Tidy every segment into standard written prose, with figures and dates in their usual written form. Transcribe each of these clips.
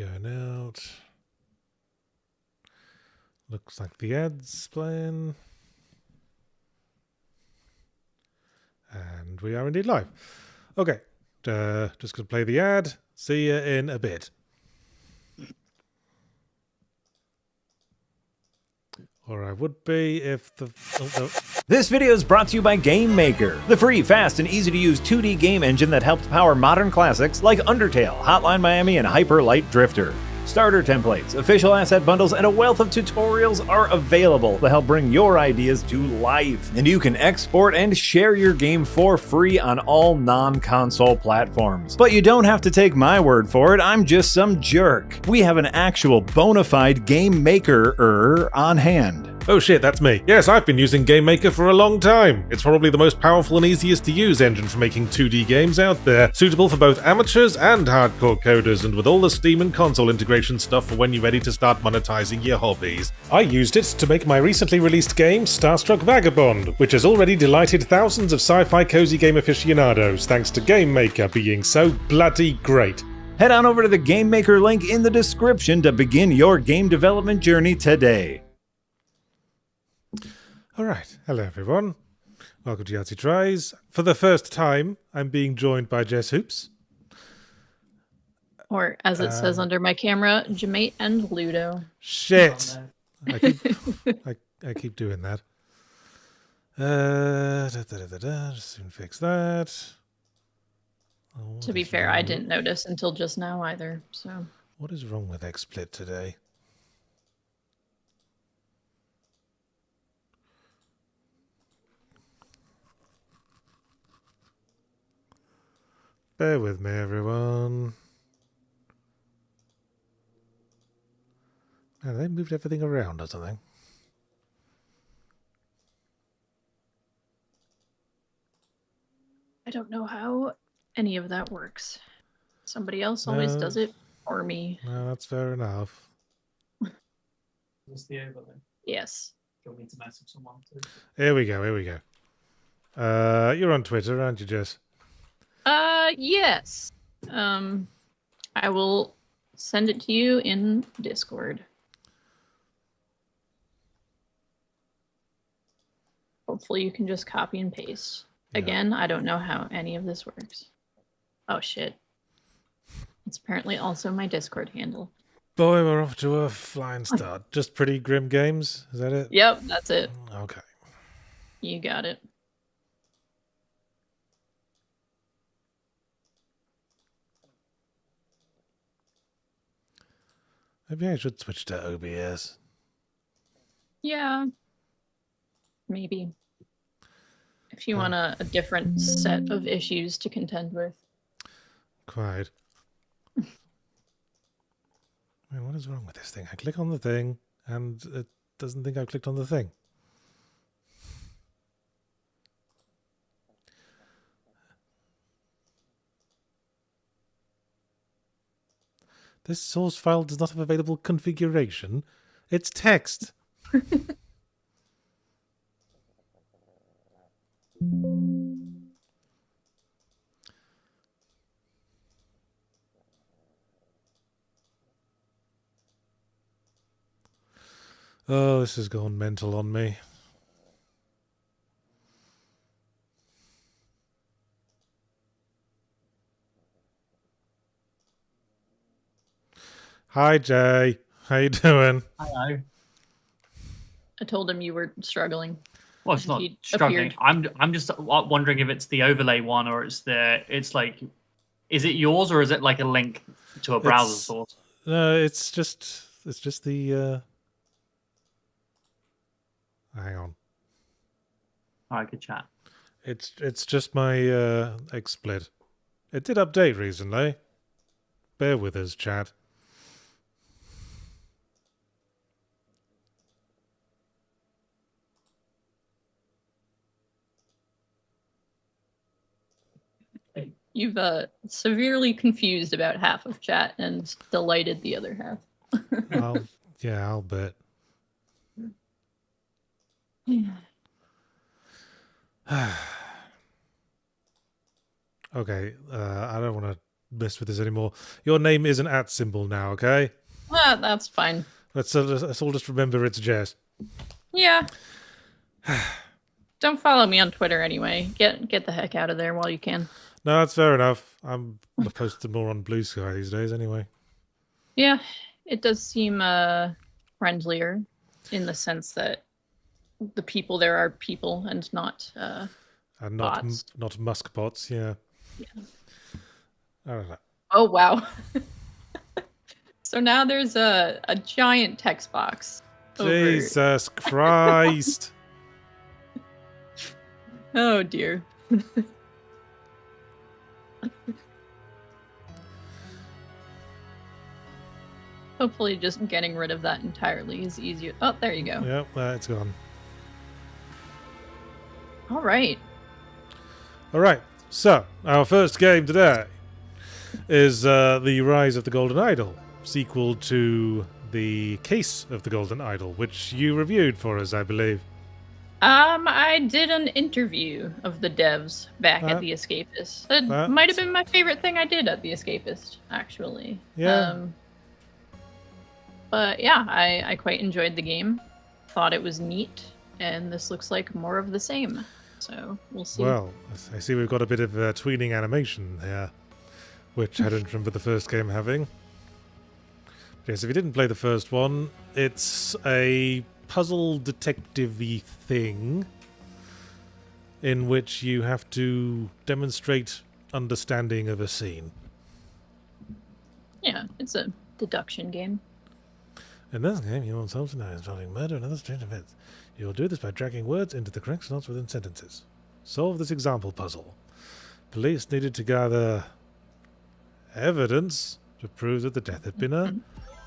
going out. Looks like the ad's playing. And we are indeed live. Okay, just going to play the ad. See you in a bit. Or I would be if the... This video is brought to you by Game Maker, the free, fast, and easy-to-use 2D game engine that helps power modern classics like Undertale, Hotline Miami, and Hyper Light Drifter. Starter templates, official asset bundles, and a wealth of tutorials are available to help bring your ideas to life. And you can export and share your game for free on all non-console platforms. But you don't have to take my word for it, I'm just some jerk. We have an actual bona fide Game Maker on hand. Oh shit, that's me. Yes, I've been using Game Maker for a long time. It's probably the most powerful and easiest to use engine for making 2D games out there, suitable for both amateurs and hardcore coders, and with all the Steam and console integration stuff for when you're ready to start monetizing your hobbies. I used it to make my recently released game, Starstruck Vagabond, which has already delighted thousands of sci-fi cozy game aficionados, thanks to Game Maker being so bloody great. Head on over to the Game Maker link in the description to begin your game development journey today. Alright, hello everyone. Welcome to Yahtzee Tries. For the first time, I'm being joined by Jess Hoops. Or, as it says under my camera, Jamate and Ludo. Shit! I keep doing that. Just soon fix that. Oh, To be fair, I didn't notice until just now either, so... What is wrong with XSplit today? Bear with me, everyone. Man, they moved everything around or something. I don't know how any of that works. Somebody else always does it for me. No, that's fair enough. What's the overlay? Yes. Do you want me to message someone too? Here we go, here we go. You're on Twitter, aren't you, Jess? Yes. I will send it to you in Discord. Hopefully you can just copy and paste. Yeah. Again, I don't know how any of this works. Oh shit. It's apparently also my Discord handle. Boy, we're off to a flying start. Just pretty grim games, is that it? Yep, that's it. Okay. You got it. Maybe I should switch to OBS. Yeah. Maybe. If you want a different set of issues to contend with. Quite. Man, what is wrong with this thing? I click on the thing, and it doesn't think I've clicked on the thing. This source file does not have available configuration. It's text. Oh, this has gone mental on me. Hi, Jay. How you doing? Hello. I told him you were struggling. Well, it's not He struggling. appeared. I'm just wondering if it's the overlay one or it's like, is it yours or is it like a link to a browser source? No, it's just the. Hang on. All right, good chat. It's just my XSplit. It did update recently. Bear with us, chat. You've severely confused about half of chat and delighted the other half. I'll bet. Okay, I don't want to mess with this anymore. Your name is an @ symbol now, okay? That's fine. Let's all just remember it's Jess. Yeah. Don't follow me on Twitter anyway. Get the heck out of there while you can. No, that's fair enough. I'm posted more on Blue Sky these days anyway. Yeah, it does seem friendlier in the sense that the people there are people and not And bots. not Musk bots, yeah. Yeah. I don't know. Oh wow. So now there's a giant text box. Jesus Christ. Oh dear. Hopefully just getting rid of that entirely is easier. Oh, there you go. Yep, it's gone. All right. All right, so our first game today is The Rise of the Golden Idol, sequel to The Case of the Golden Idol, which you reviewed for us, I believe. I did an interview of the devs back at The Escapist. It might have been my favorite thing I did at The Escapist, actually. Yeah. But yeah, I quite enjoyed the game. Thought it was neat, and this looks like more of the same. So we'll see. Well, I see we've got a bit of tweening animation here, which I don't remember the first game having. Yes, if you didn't play the first one, it's a puzzle detective-y thing in which you have to demonstrate understanding of a scene. Yeah, it's a deduction game. In this game, you will solve scenarios involving murder and other strange events. You will do this by dragging words into the correct slots within sentences. Solve this example puzzle. Police needed to gather evidence to prove that the death had been a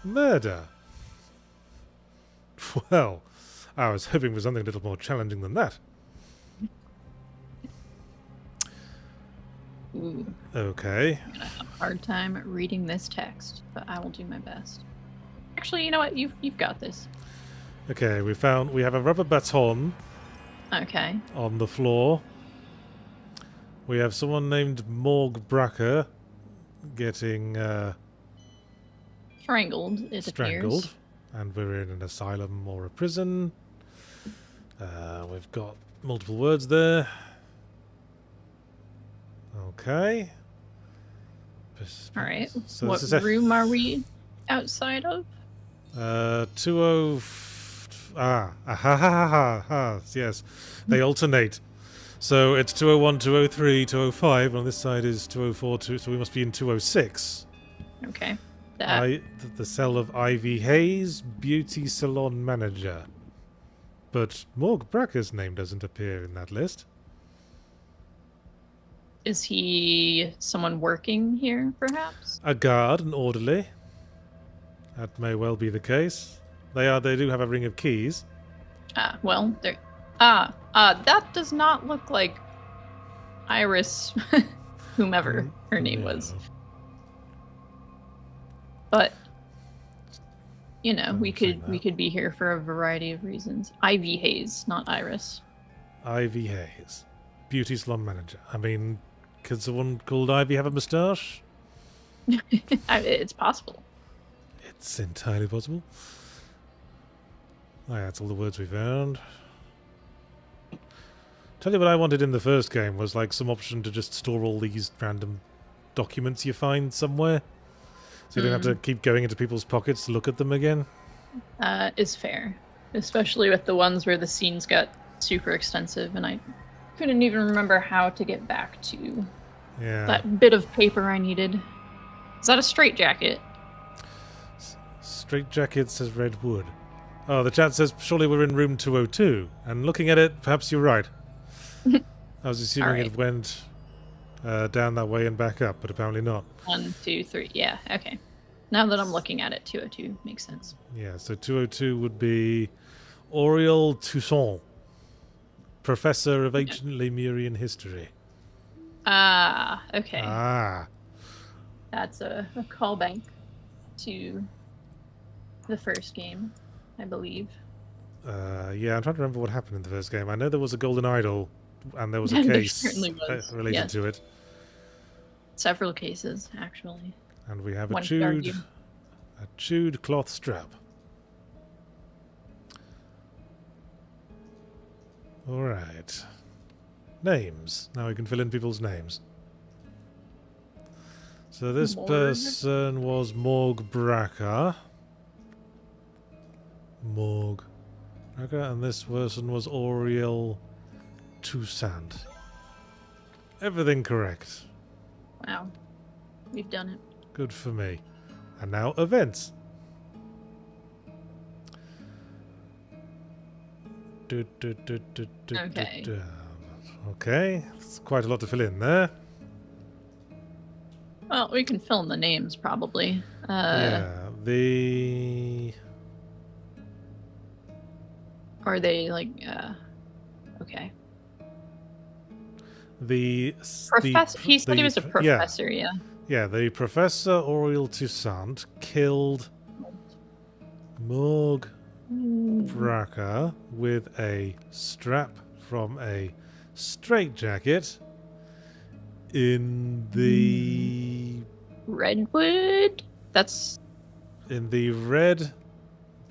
murder. Well, I was hoping for something a little more challenging than that. Ooh, Okay. I'm gonna have a hard time reading this text, but I will do my best. Actually, you know what? You've got this. Okay, we have a rubber baton Okay. on the floor. We have someone named Morg Bracker getting Strangled, it strangled. appears. And we're in an asylum or a prison. We've got multiple words there. Okay. All right. So What this is room are we outside of? 20. Yes, they alternate. So it's 201, 203, 205, and on this side is 204, so we must be in 206. Okay. The cell of Ivy Hayes, beauty salon manager. But Morg Bracker's name doesn't appear in that list. Is he someone working here, perhaps? A guard, an orderly. That may well be the case. They do have a ring of keys. Well, there. That does not look like Iris, whomever her name was. But you know, we could be here for a variety of reasons. Ivy Hayes, not Iris. Ivy Hayes, beauty salon manager. I mean, could someone called Ivy have a moustache? It's possible. It's entirely possible. Oh, yeah, that's all the words we found. Tell you what I wanted in the first game was like some option to just store all these random documents you find somewhere. So you don't have to keep going into people's pockets to look at them again. Is fair. Especially with the ones where the scenes got super extensive and I couldn't even remember how to get back to that bit of paper I needed. Is that a straitjacket? Straitjacket says red wood. Oh, the chat says surely we're in room 202. And looking at it, perhaps you're right. I was assuming it went down that way and back up, but apparently not. 1, 2, 3. Yeah, okay. Now that I'm looking at it, 202 makes sense. Yeah, so 202 would be Auriel Toussaint, Professor of Ancient Lemurian History. Okay. Ah. That's a callback to the first game, I believe. Yeah, I'm trying to remember what happened in the first game. I know there was a golden idol, and there was a case certainly was. related to it. Several cases, actually. And we have One a could argue. chewed cloth strap. Alright. Names. Now we can fill in people's names. So this person was Morg Bracker. Morg Bracker, and this person was Oriel Toussaint. Everything correct. Wow. We've done it. Good for me. And now events. Okay. Okay, it's quite a lot to fill in there. Well, we can fill in the names, probably. Yeah, Are they, like, okay. Professor. He said he was a professor, yeah. Yeah, the Professor Oriel Toussaint killed Morg Bracker with a strap from a straitjacket in the Redwood? That's in the Red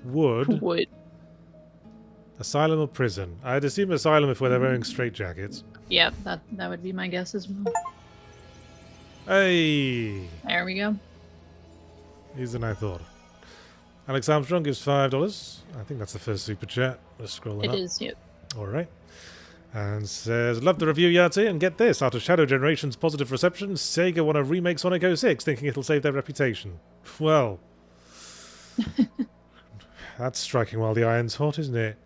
Wood wood. Asylum or prison. I'd assume asylum if they're wearing straitjackets. Yeah, that would be my guess as well. Hey! There we go. Easier than I thought. Alex Armstrong gives $5. I think that's the first super chat. Let's scroll it up. It is, yep. Alright. And says, love the review, Yahtzee, and get this. After Shadow Generation's positive reception, Sega want to remake Sonic 06, thinking it'll save their reputation. Well, that's striking while the iron's hot, isn't it?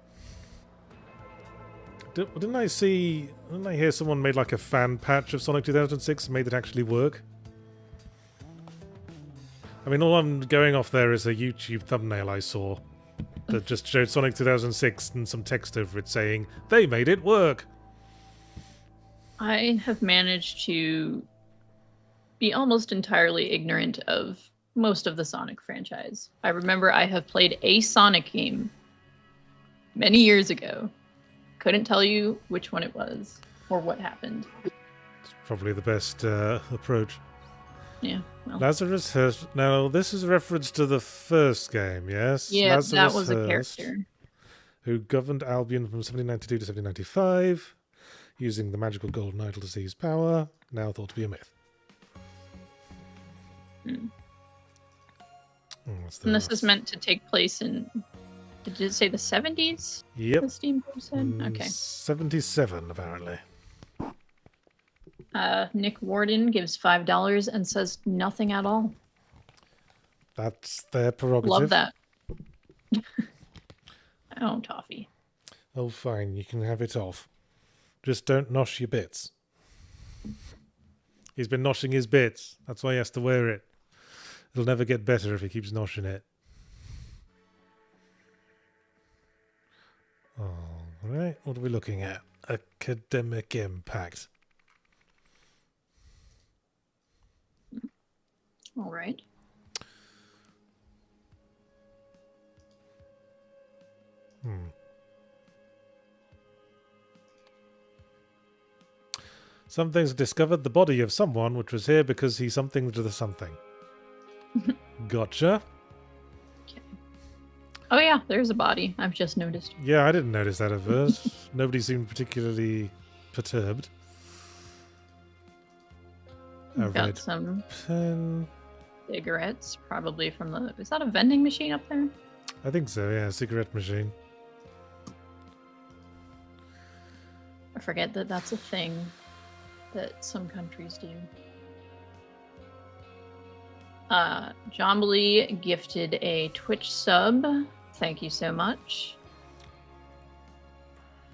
Didn't I hear someone made like a fan patch of Sonic 2006 and made it actually work? I mean, all I'm going off there is a YouTube thumbnail I saw that just showed Sonic 2006 and some text over it saying, they made it work! I have managed to be almost entirely ignorant of most of the Sonic franchise. I remember I have played a Sonic game many years ago. Couldn't tell you which one it was or what happened. It's probably the best approach. Yeah. Well. Lazarus Hurst. Now, this is a reference to the first game, yes? Yeah, Lazarus that was Hurst, a character. who governed Albion from 1792 to 1795, using the magical golden idol to seize power, now thought to be a myth. Hmm. What's And this is meant to take place in, did it say the 70s? Yep. The Steam person? Okay. 77, apparently. Nick Warden gives $5 and says nothing at all. That's their prerogative. Love that. Oh, toffee. Oh, fine, you can have it off. Just don't nosh your bits. He's been noshing his bits. That's why he has to wear it. It'll never get better if he keeps noshing it. Alright, what are we looking at? Academic impact. All right. Some things discovered the body of someone which was here because he's something to the something. Gotcha. Okay. Oh yeah, there's a body. I've just noticed. Yeah, I didn't notice that at first. Nobody seemed particularly perturbed. We've got some pen. cigarettes, probably from the... Is that a vending machine up there? I think so, yeah, cigarette machine. I forget that that's a thing that some countries do. John Lee gifted a Twitch sub. Thank you so much.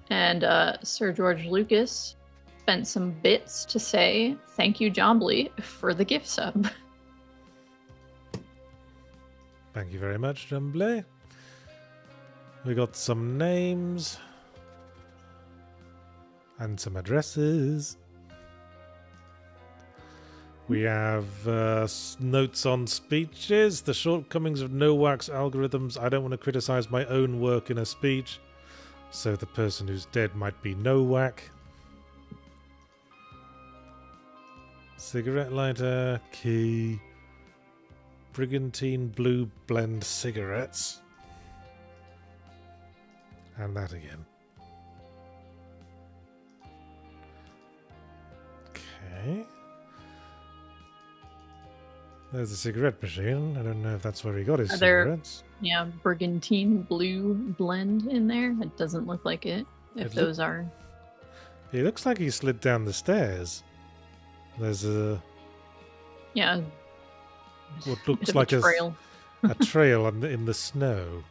And Sir George Lucas spent some bits to say thank you, John Lee, for the gift sub. Thank you very much, Jumbley. We got some names. And some addresses. We have notes on speeches, the shortcomings of no-wax algorithms. I don't want to criticize my own work in a speech, so the person who's dead might be no-whack. Cigarette lighter, key, Brigantine Blue Blend cigarettes. And that again. Okay. There's the cigarette machine. I don't know if that's where he got his cigarettes. Yeah, Brigantine Blue Blend in there. It doesn't look like it. If those are... It looks like he slid down the stairs. There's a... Yeah. What looks like a trail. A trail in the snow.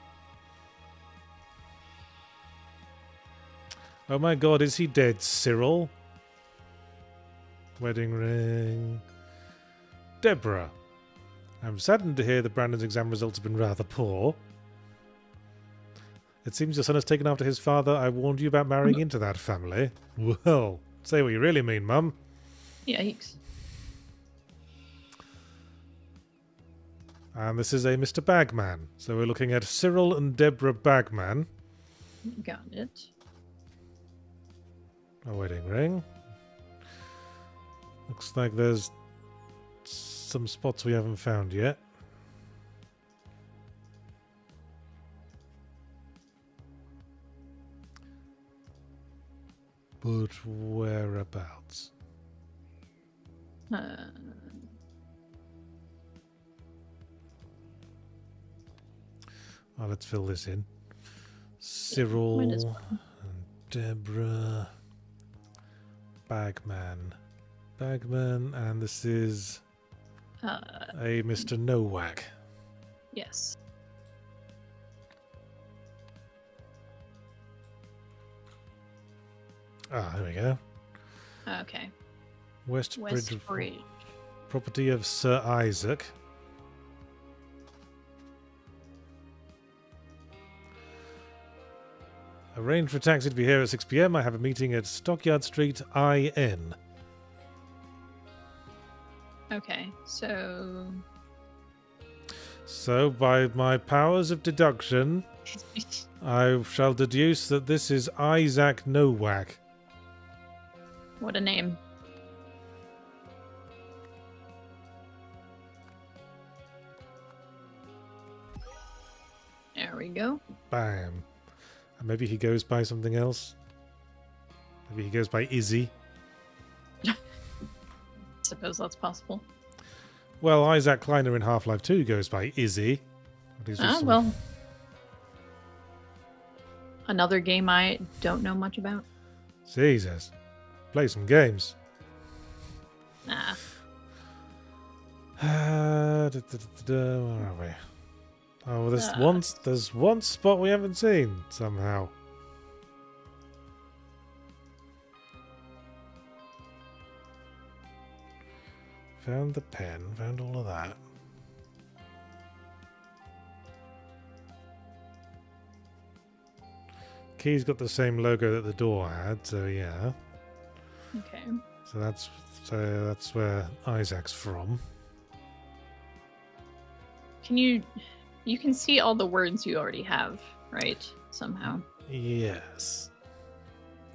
Oh my god, is he dead, Cyril? Wedding ring. Deborah. I'm saddened to hear that Brandon's exam results have been rather poor. It seems your son has taken after his father. I warned you about marrying into that family. Well, say what you really mean, Mum. Yikes. And this is a Mr. Bagman. So we're looking at Cyril and Deborah Bagman. Got it. A wedding ring. Looks like there's some spots we haven't found yet. But whereabouts? Oh, let's fill this in. Cyril and Deborah Bagman. Bagman, and this is a Mr. Nowak. Yes. Ah, there we go. Okay. West Bridge. Bridge. Property of Sir Isaac. Arrange for a taxi to be here at 6 p.m. I have a meeting at Stockyard Street, IN. Okay, so... So, by my powers of deduction, I shall deduce that this is Isaac Nowak. What a name. There we go. Bam. And maybe he goes by something else. Maybe he goes by Izzy. Suppose that's possible. Well, Isaac Kleiner in Half-Life 2 goes by Izzy. Well. Another game I don't know much about. Jesus. Play some games. Nah. Where are we? Oh, there's one spot we haven't seen somehow. Found the pen, found all of that. Key's got the same logo that the door had, so yeah. Okay. So that's where Isaac's from. You can see all the words you already have, right? Somehow. Yes.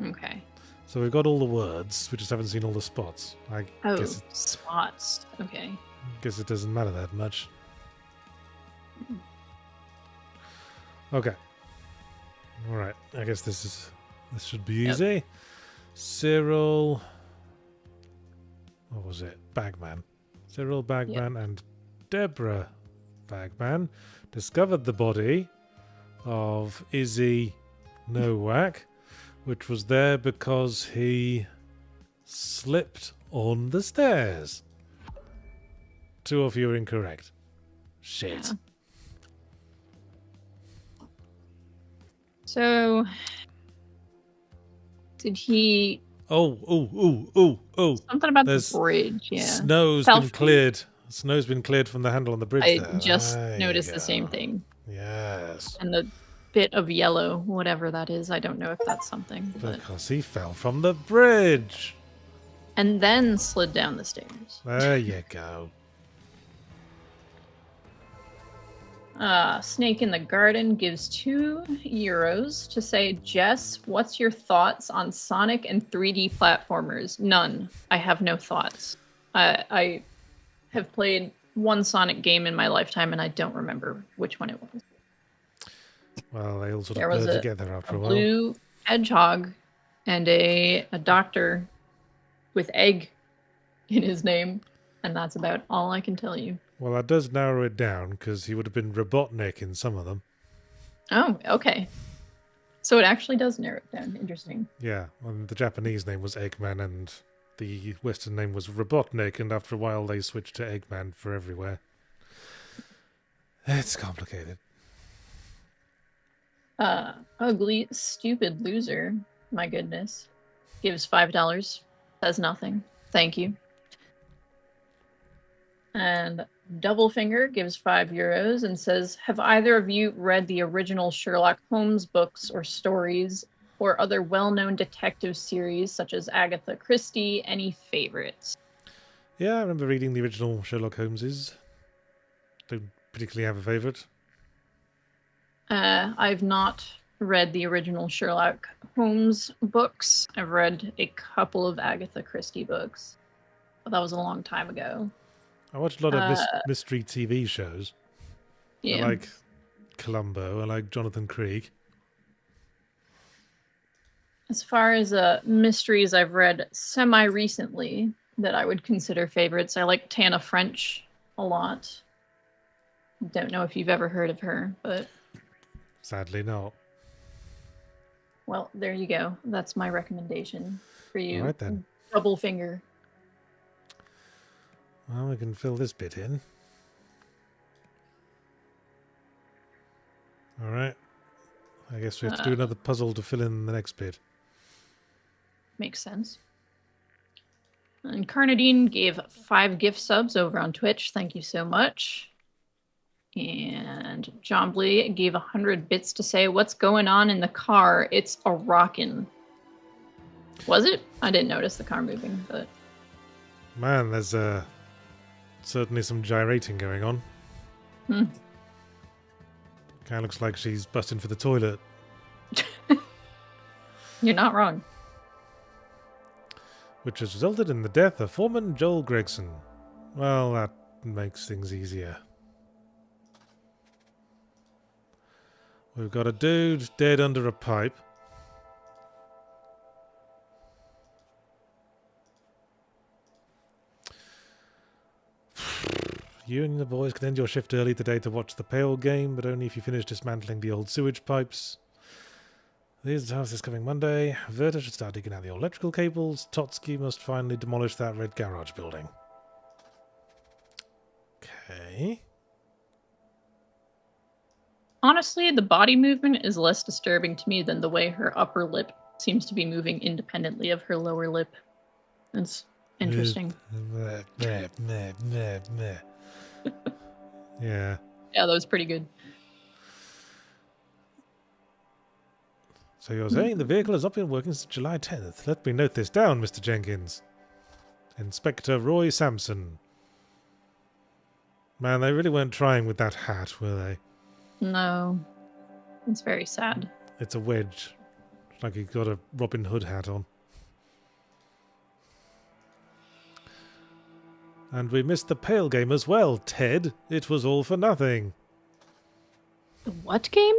Okay. So we've got all the words, we just haven't seen all the spots. I guess spots. Okay. Guess it doesn't matter that much. Okay. Alright, I guess this should be easy. Yep. Cyril... What was it? Bagman. Cyril Bagman and Deborah Bagman discovered the body of Izzy Nowak, which was there because he slipped on the stairs. Two of you are incorrect. Shit. Yeah. So, did he... Oh. Something about the bridge, yeah. Snow's been cleared. Snow's been cleared from the handle on the bridge I there. just noticed the same thing. Yes. And the bit of yellow, whatever that is, I don't know if that's something. Because he fell from the bridge. And then slid down the stairs. There you go. Snake in the Garden gives €2 to say, Jess, what's your thoughts on Sonic and 3D platformers? None. I have no thoughts. I have played one Sonic game in my lifetime, and I don't remember which one it was. Well, they all sort There of was blur together after a while. blue hedgehog and a doctor with egg in his name, and that's about all I can tell you. Well, that does narrow it down, because he would have been Robotnik in some of them. Oh, okay. So it actually does narrow it down. Interesting. Yeah, and the Japanese name was Eggman, and the Western name was Robotnik, and after a while they switched to Eggman for everywhere. It's complicated. Ugly, stupid loser. My goodness. Gives $5. Says nothing. Thank you. And Double Finger gives €5 and says, have either of you read the original Sherlock Holmes books or stories or other well-known detective series such as Agatha Christie? Any favorites? Yeah, I remember reading the original Sherlock Holmeses. Don't particularly have a favourite. I've not read the original Sherlock Holmes books. I've read a couple of Agatha Christie books, but that was a long time ago. I watched a lot of mystery TV shows. Yeah. I like Columbo. I like Jonathan Creek. As far as mysteries I've read semi-recently that I would consider favorites, I like Tana French a lot. Don't know if you've ever heard of her, but... Sadly not. Well, there you go. That's my recommendation for you. All right, then. Double Finger. Well, we can fill this bit in. All right. I guess we have to do another puzzle to fill in the next bit. Makes sense. And Carnadine gave 5 gift subs over on Twitch. Thank you so much. And John Blee gave 100 bits to say, what's going on in the car? It's a rockin'. Was it? I didn't notice the car moving, but... Man, there's certainly some gyrating going on. Kind of looks like she's busting for the toilet. You're not wrong. Which has resulted in the death of foreman Joel Gregson. Well, that makes things easier. We've got a dude dead under a pipe. You and the boys can end your shift early today to watch the Pale game, but only if you finish dismantling the old sewage pipes. These house this coming Monday. Verta should start digging out the old electrical cables. Totsky must finally demolish that red garage building. Okay. Honestly, the body movement is less disturbing to me than the way her upper lip seems to be moving independently of her lower lip. It's interesting. Yeah. Yeah, that was pretty good. So you're saying the vehicle has not been working since July 10th. Let me note this down, Mr. Jenkins. Inspector Roy Sampson. Man, they really weren't trying with that hat, were they? No. It's very sad. It's a wedge. Like he got a Robin Hood hat on. And we missed the Pale game as well, Ted. It was all for nothing. The what game?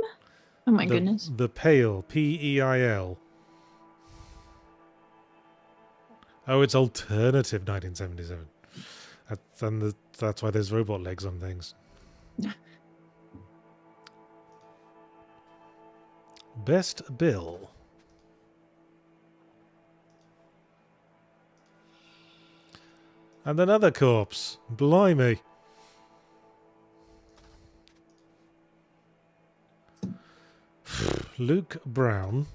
Oh my goodness. The Pale, P-E-I-L. Oh, it's alternative 1977. That's why there's robot legs on things. Best Bill. And another corpse. Blimey. Luke Brown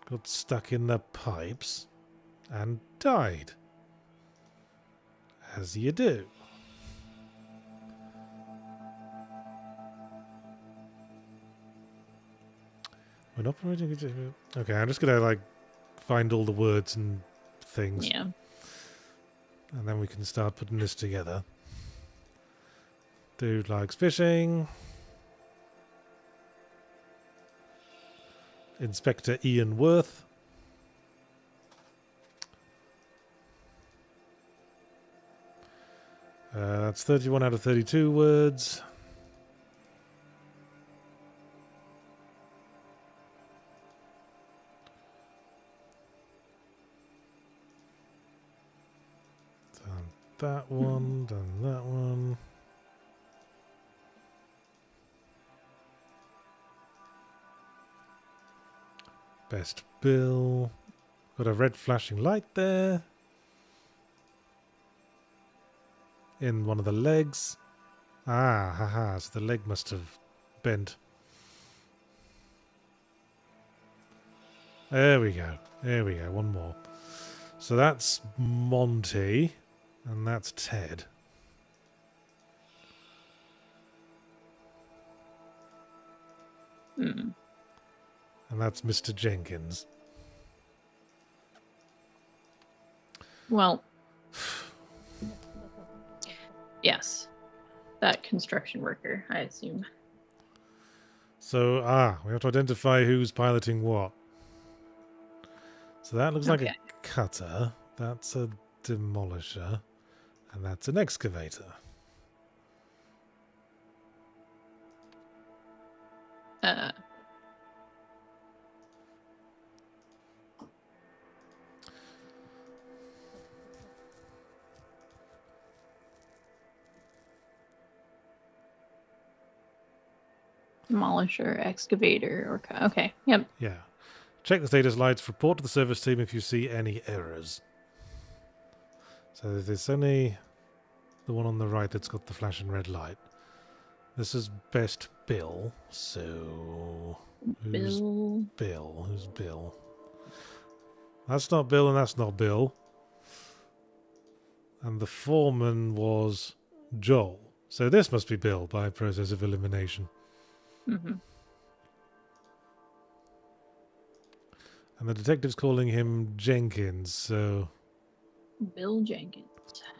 got stuck in the pipes and died. As you do. When operating... Okay, I'm just gonna, like, find all the words and things. Yeah. And then we can start putting this together. Dude likes fishing. Inspector Ian Worth. That's 31 out of 32 words. Done that one, done that one. Best bill. Got a red flashing light there. In one of the legs. Ah, haha, so the leg must have bent. There we go. There we go, one more. So that's Monty, and that's Ted. Hmm. And that's Mr. Jenkins. Well, yes. That construction worker, I assume. So, we have to identify who's piloting what. So that looks like a cutter. That's a demolisher. And that's an excavator. Demolisher, excavator, or... Okay, yep. Yeah. Check the status lights. Report to the service team if you see any errors. So there's only the one on the right that's got the flashing red light. This is best Bill. So who's Bill? Who's Bill? That's not Bill and that's not Bill. And the foreman was Joel. So this must be Bill by process of elimination. Mm-hmm. And the detective's calling him Jenkins, so... Bill Jenkins.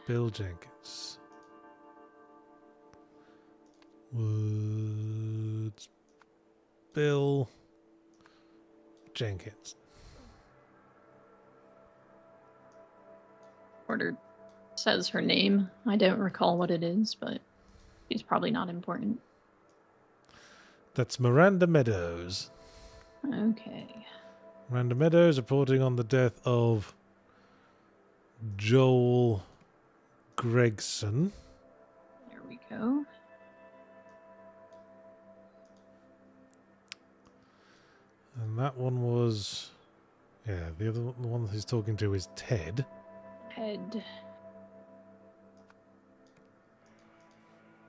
Bill Jenkins. Woods. Bill Jenkins. Order says her name. I don't recall what it is, but she's probably not important. That's Miranda Meadows. Okay. Miranda Meadows reporting on the death of Joel Gregson. There we go. And that one was... Yeah, the other one he's talking to is Ted. Ted.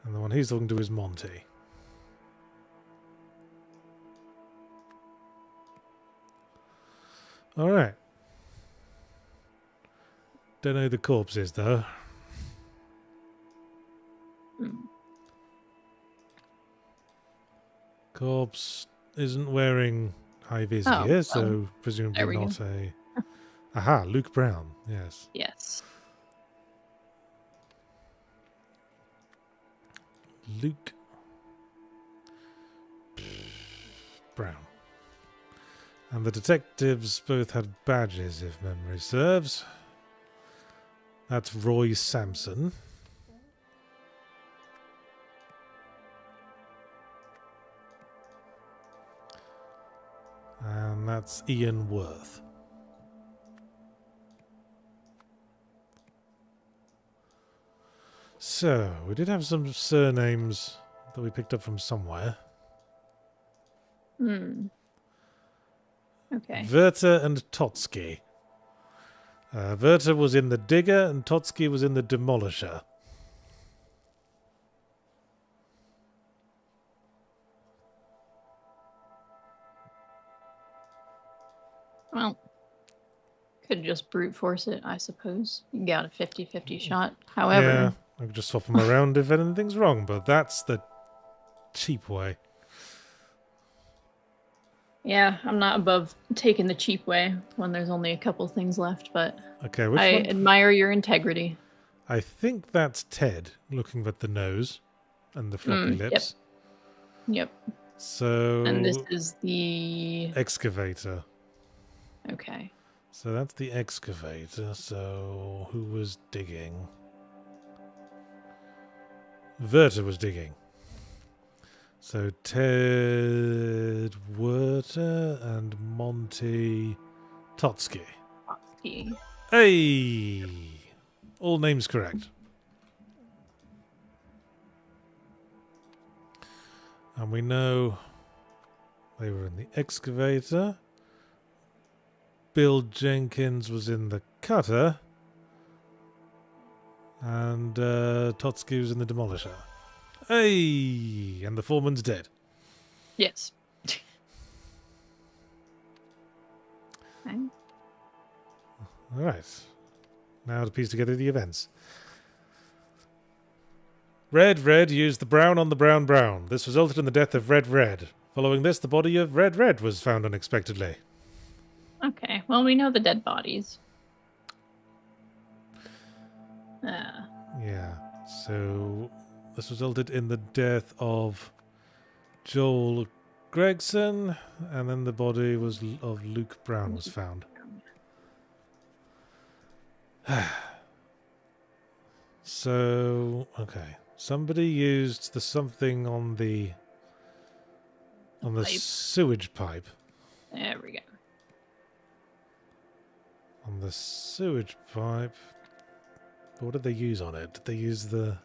And the one he's talking to is Monty. Alright. Don't know who the corpse is, though. Corpse isn't wearing high-vis gear, so presumably not a... Aha, Luke Brown, yes. Yes. Luke Brown. And the detectives both had badges, if memory serves. That's Roy Sampson. And that's Ian Worth. So, we did have some surnames that we picked up from somewhere. Okay. Werther and Totsky. Werther was in the digger and Totsky was in the demolisher. Well, could just brute force it, I suppose. You got a 50-50 shot. However... Yeah, I could just swap them around if anything's wrong, but that's the cheap way. Yeah, I'm not above taking the cheap way when there's only a couple things left, but okay, which I one? admire your integrity. I think that's Ted, looking at the nose and the floppy lips. Yep. So... And this is the... excavator. Okay. So that's the excavator, so who was digging? Werther was digging. So Ted Werther and Monty Totsky. Hey! All names correct. And we know they were in the excavator. Bill Jenkins was in the cutter. And Totsky was in the demolisher. Hey! And the foreman's dead. Yes. Okay. Alright. Now to piece together the events. Red used the brown on the brown. This resulted in the death of Red. Following this, the body of Red was found unexpectedly. Okay, well, we know the dead bodies. Yeah, so this resulted in the death of Joel Gregson, and then the body of Luke Brown was found. So, okay. Somebody used the something on the sewage pipe. There we go. On the sewage pipe. But what did they use on it? Did they use the...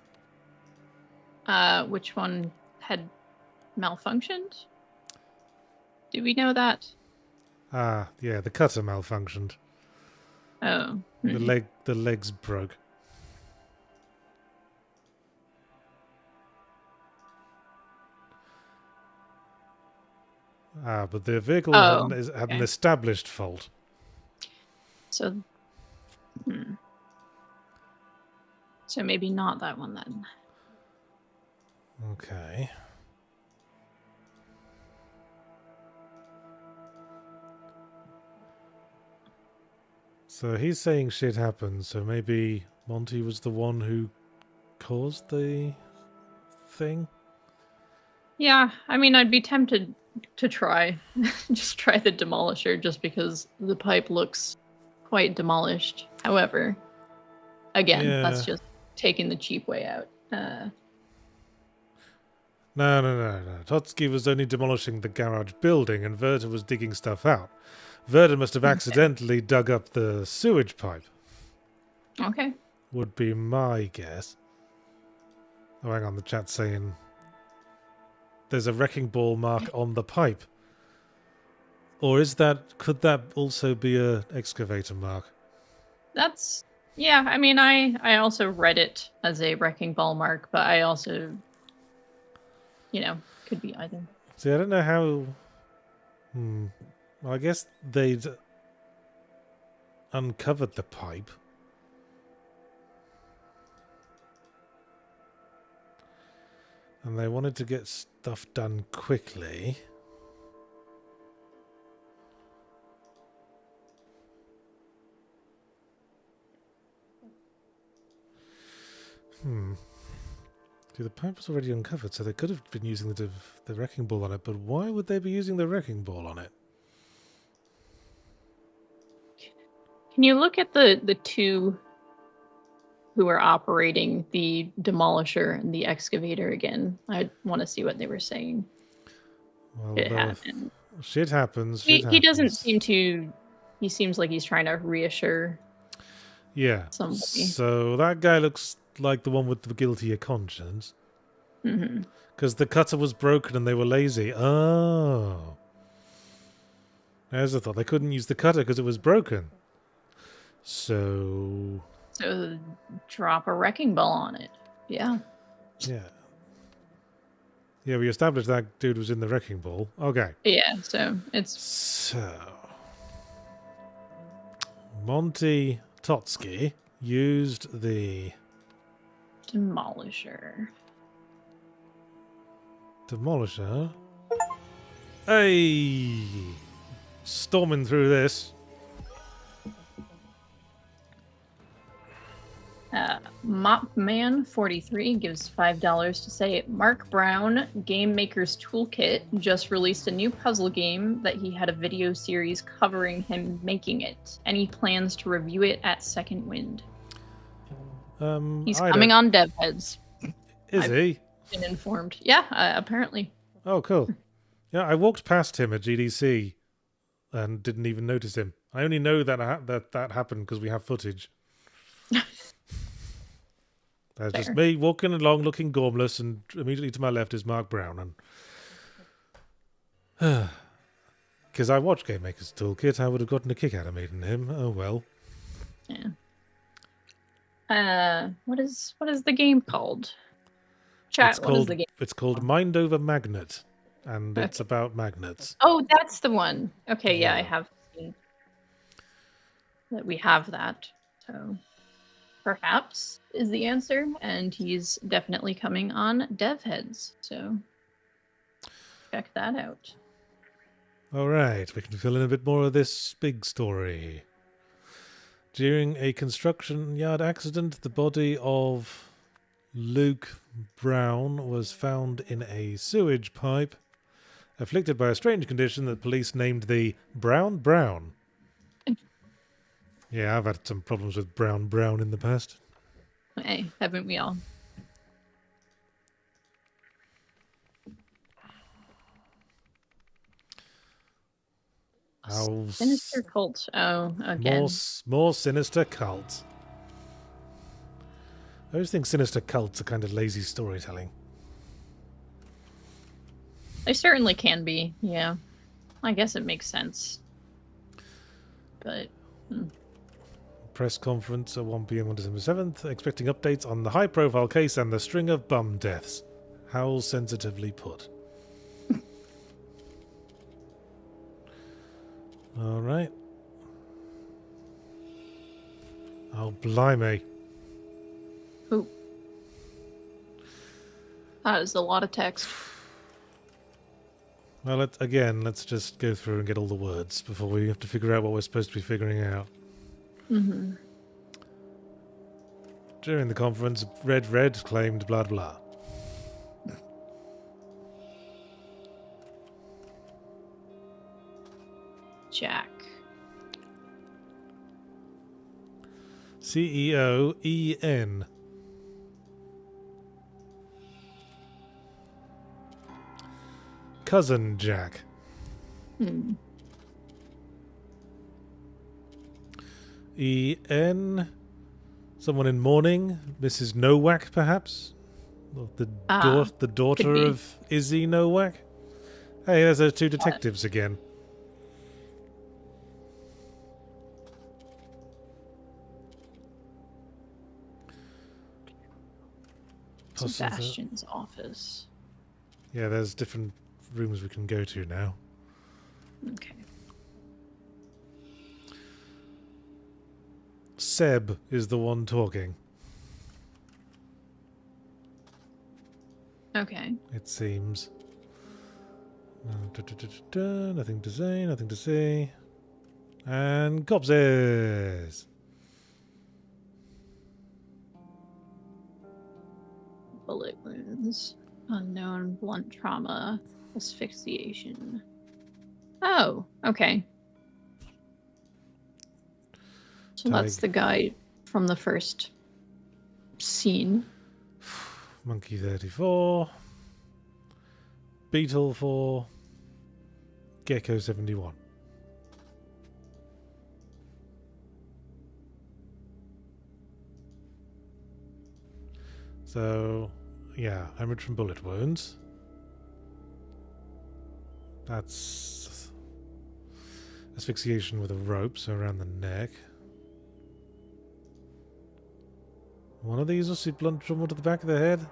Which one had malfunctioned? Do we know that? Ah, yeah, the cutter malfunctioned. Oh. The legs broke. Ah, but the vehicle had an established fault. So, so maybe not that one then. Okay. So he's saying shit happened, so maybe Monty was the one who caused the thing? Yeah, I mean, I'd be tempted to try. Just try the demolisher, just because the pipe looks quite demolished. However, again, that's just taking the cheap way out. No. Totsky was only demolishing the garage building, and Werther was digging stuff out. Werther must have accidentally dug up the sewage pipe. Okay. Would be my guess. Oh, hang on, the chat's saying there's a wrecking ball mark on the pipe. Or could that also be a excavator mark? Yeah, I mean, I also read it as a wrecking ball mark, but I also, could be either. See, I don't know how... Well, I guess they'd uncovered the pipe. And they wanted to get stuff done quickly. See, the pipe was already uncovered, so they could have been using the wrecking ball on it, but why would they be using the wrecking ball on it? Can you look at the two who are operating the demolisher and the excavator again? I want to see what they were saying. Well, Shit happens. He doesn't seem to... He seems like he's trying to reassure somebody. So that guy looks like the one with the guiltier conscience. Because the cutter was broken and they were lazy. Oh. There's a thought. They couldn't use the cutter because it was broken. So drop a wrecking ball on it. Yeah. Yeah, we established that dude was in the wrecking ball. Okay. Yeah, so it's... So... Monty Totsky used the... Demolisher. Hey! Storming through this. Mopman43 gives $5 to say, Mark Brown, Game Maker's Toolkit, just released a new puzzle game that he had a video series covering him making it. Any plans to review it at Second Wind? He's coming on DevHeads. Is he? Been informed. Yeah, apparently. Oh, cool. Yeah, I walked past him at GDC and didn't even notice him. I only know that that happened because we have footage. There's just me walking along looking gormless, and immediately to my left is Mark Brown. And because I watched Game Maker's Toolkit, I would have gotten a kick out of meeting him. Oh well. Yeah. What is the game called? Chat. What is the game? It's called Mind Over Magnet, and it's about magnets. Oh, that's the one. Okay, yeah, I have seen that we have that. So perhaps is the answer, and he's definitely coming on DevHeads. So check that out. All right, we can fill in a bit more of this big story. During a construction yard accident, the body of Luke Brown was found in a sewage pipe, afflicted by a strange condition that police named the Brown Brown. Yeah, I've had some problems with Brown Brown in the past. Hey, haven't we all? Sinister cult. Oh, again. More sinister cults. I always think sinister cults are kind of lazy storytelling. They certainly can be, yeah. I guess it makes sense. But... Press conference at 1 p.m. on December 7th, expecting updates on the high-profile case and the string of bum deaths. How sensitively put. All right. Oh, blimey. Ooh. That is a lot of text. Well, let's just go through and get all the words before we have to figure out what we're supposed to be figuring out. Mm-hmm. During the conference, Red claimed blah blah. Jack. CEOEN. Cousin Jack. EN. Someone in mourning. Mrs. Nowak, perhaps? The daughter of Izzy Nowak? Hey, there's those two detectives again. Sebastian's office. Yeah, there's different rooms we can go to now. Okay. Seb is the one talking. Okay. It seems. Nothing to say, nothing to see. And corpses! Bullet wounds. Unknown blunt trauma. Asphyxiation. Oh, okay. So that's the guy from the first scene. Monkey 34. Beetle 4. Gecko 71. So, yeah, hemorrhage from bullet wounds. That's asphyxiation with a rope, so around the neck. One of these will see blunt trauma to the back of the head.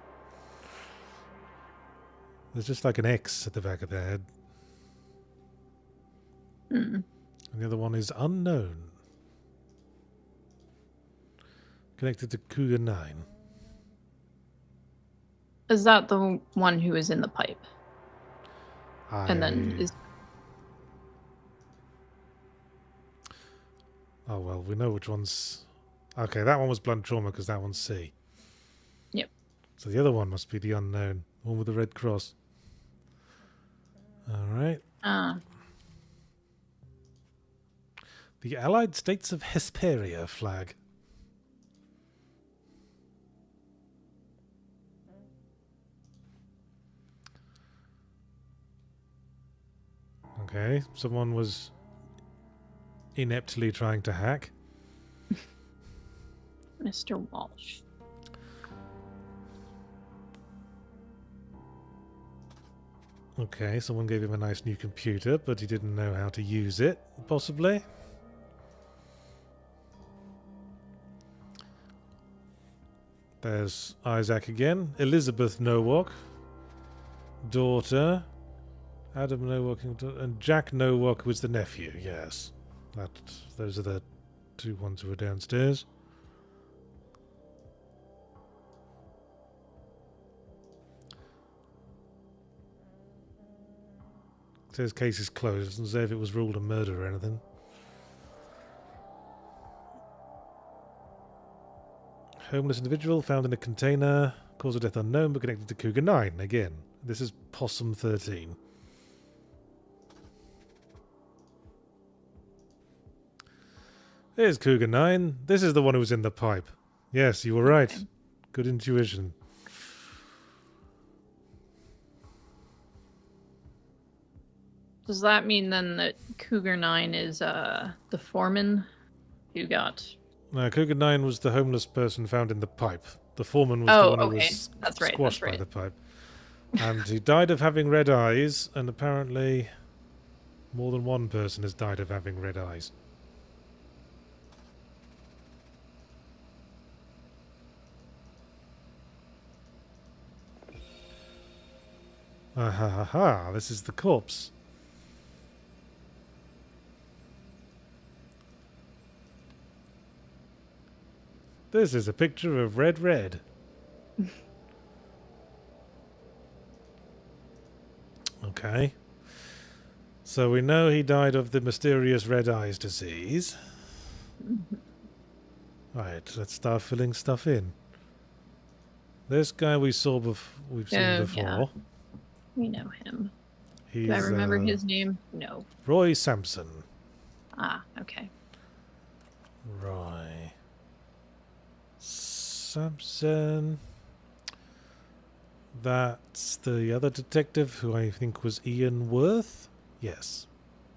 There's just like an X at the back of the head. And the other one is unknown. Connected to Cougar 9. Is that the one who is in the pipe? And then is... Oh, well, we know which one's... Okay, that one was blunt trauma because that one's C. Yep. So the other one must be the unknown. One with the red cross. All right. The Allied States of Hesperia flag. Okay, someone was ineptly trying to hack. Mr. Walsh. Okay, someone gave him a nice new computer, but he didn't know how to use it, possibly. There's Isaac again. Elizabeth Nowak, daughter. Adam Nowak and Jack Nowak was the nephew, yes. Those are the two ones who were downstairs. It says case is closed. It doesn't say if it was ruled a murder or anything. Homeless individual found in a container. Cause of death unknown, but connected to Cougar 9. Again, this is Possum 13. There's Cougar 9. This is the one who was in the pipe. Yes, you were right. Okay. Good intuition. Does that mean then that Cougar 9 is the foreman who got... No, Cougar 9 was the homeless person found in the pipe. The foreman was the one who was squashed by the pipe. And he died of having red eyes, and apparently more than one person has died of having red eyes. Ah ha ha ha, this is the corpse. This is a picture of Red Red. Okay. So we know he died of the mysterious red eyes disease. Right, let's start filling stuff in. This guy we've seen before. Yeah. We know him. Do I remember his name? No. Roy Sampson. Ah, okay. Roy Sampson. That's the other detective who I think was Ian Worth? Yes.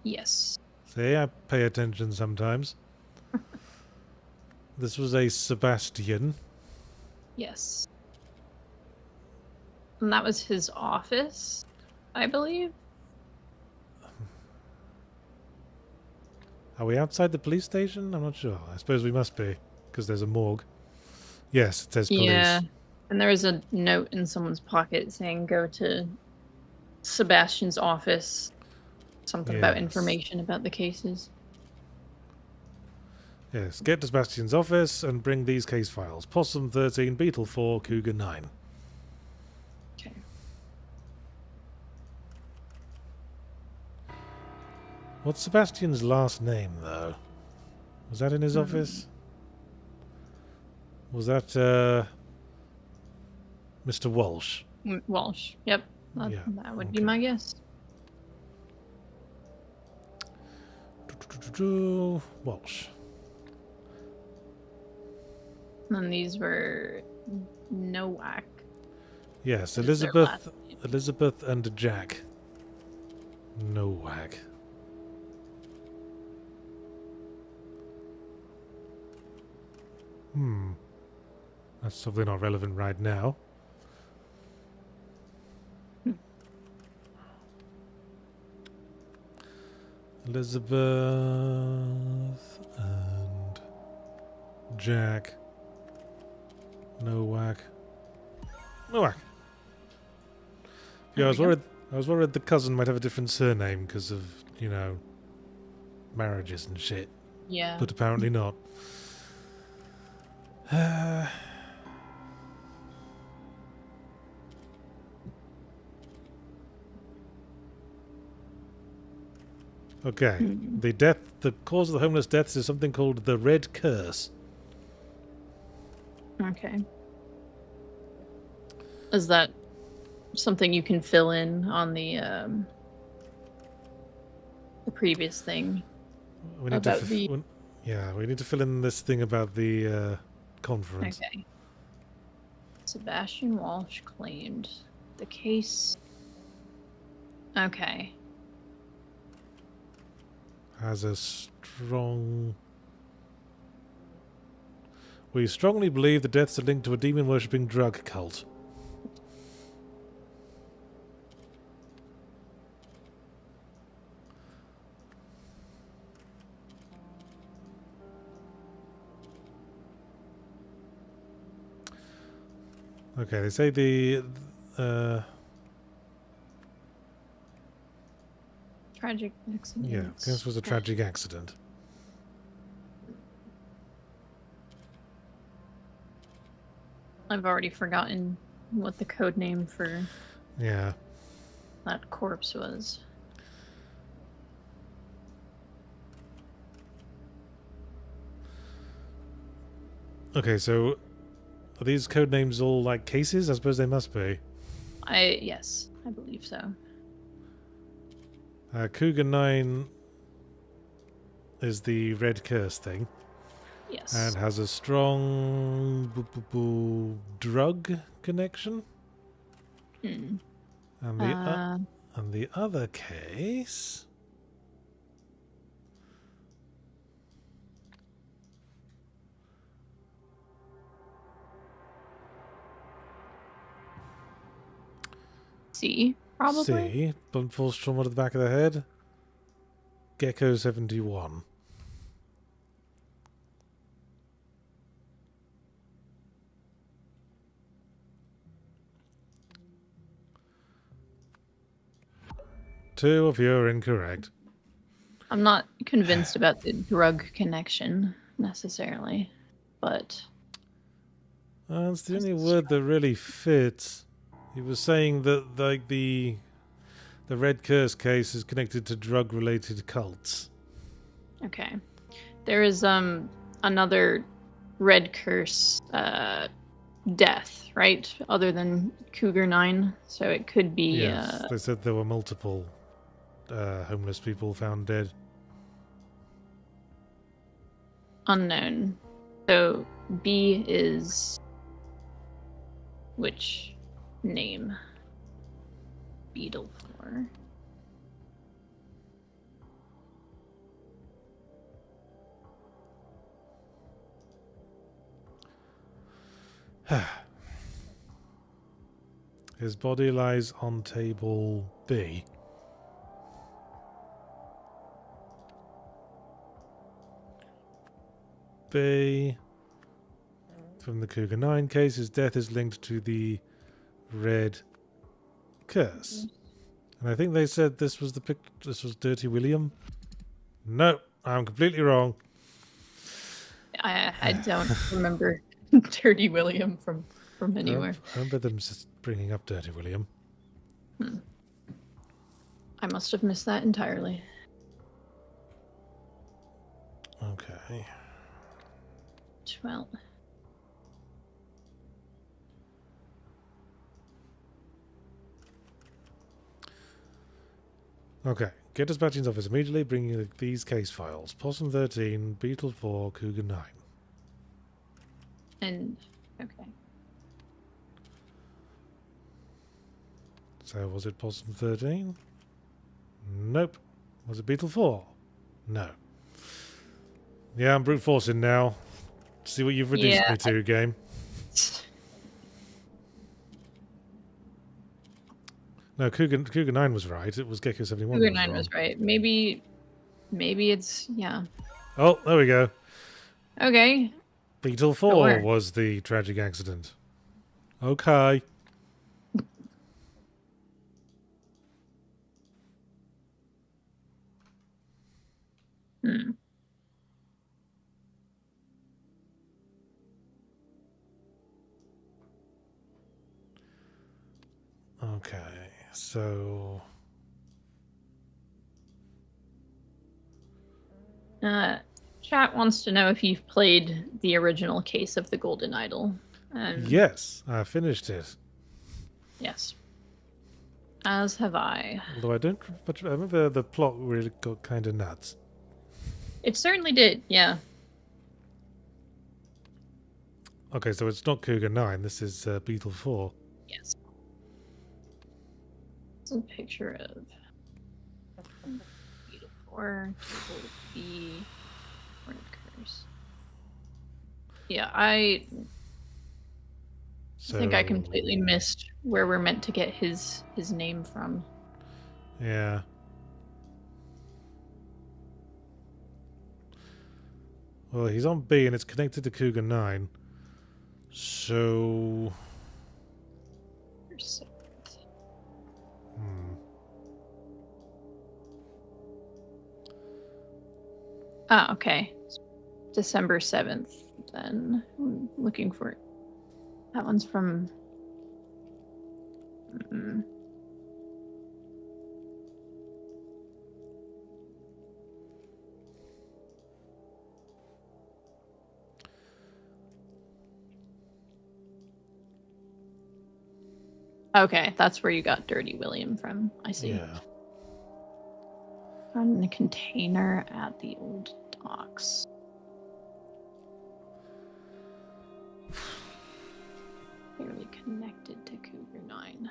Yes. See, I pay attention sometimes. This was a Sebastian. Yes. And that was his office, I believe. Are we outside the police station? I'm not sure. I suppose we must be, because there's a morgue. Yes, it says police. Yeah. And there was a note in someone's pocket saying go to Sebastian's office. Something about information about the cases. Yes, get to Sebastian's office and bring these case files. Possum 13, Beetle 4, Cougar 9. Okay. What's Sebastian's last name, though? Was that in his office? Was that Mr. Walsh? Walsh. Yep. That would be my guess. Walsh. And these were Nowak. Yes, Elizabeth and Jack Nowak. That's probably not relevant right now. Elizabeth and Jack Nowak. Yeah, I was worried the cousin might have a different surname because of, marriages and shit. Yeah. But apparently not. Okay. The cause of the homeless deaths is something called the Red Curse. Okay. Is that something you can fill in on the previous thing? We need we need to fill in this thing about the conference. Okay. Sebastian Walsh claimed the case. Okay. has a strong... We strongly believe the deaths are linked to a demon-worshipping drug cult. Okay, they say the... Tragic accident. Yeah, this was a tragic accident. I've already forgotten what the code name for that corpse was. Okay, so are these code names all like cases? I suppose they must be. Yes, I believe so. Cougar 9 is the red curse thing. Yes. And has a strong drug connection. Hmm. And the other case... C, probably? C. Blunt force trauma to the back of the head. Gecko 71. Two of you are incorrect. I'm not convinced about the drug connection, necessarily, but... That's the only word that really fits. He was saying that like the red curse case is connected to drug-related cults. Okay. There is another red curse death, right? Other than Cougar 9, so it could be... Yes, they said there were multiple homeless people found dead. Unknown. So B is... which name? Beetle 4. His body lies on table B. B. From the Cougar 9 case, his death is linked to the red curse. And I think they said this was this was Dirty William. No, I'm completely wrong. I don't remember Dirty William from anywhere. I remember them just bringing up Dirty William. I must have missed that entirely. Okay. 12. Okay. Get dispatching's office immediately, bringing these case files. Possum 13, Beetle 4, Cougar 9. And, okay. So was it Possum 13? Nope. Was it Beetle 4? No. Yeah, I'm brute forcing now. See what you've reduced me to, game. No, Cougar 9 was right. It was Gecko 71. Cougar 9 was right. Maybe it's, yeah. Oh, there we go. Okay. Beetle 4 was the tragic accident. Okay. Okay, so... Chat wants to know if you've played the original case of the Golden Idol. Yes, I finished it. Yes. As have I. Although I don't... But I remember the plot really got kind of nuts. It certainly did, yeah. Okay, so it's not Cougar 9, this is Beetle 4. Yes. It's a picture of Beetle or will it be where it occurs? Yeah, I think I completely missed where we're meant to get his name from. Yeah. Well, he's on B and it's connected to Cougar 9. So... Ah, okay. December 7th, then. I'm looking for it. That one's from... Okay, that's where you got Dirty William from. I see. Yeah. Found in the container at the old docks. Clearly connected to Cougar 9.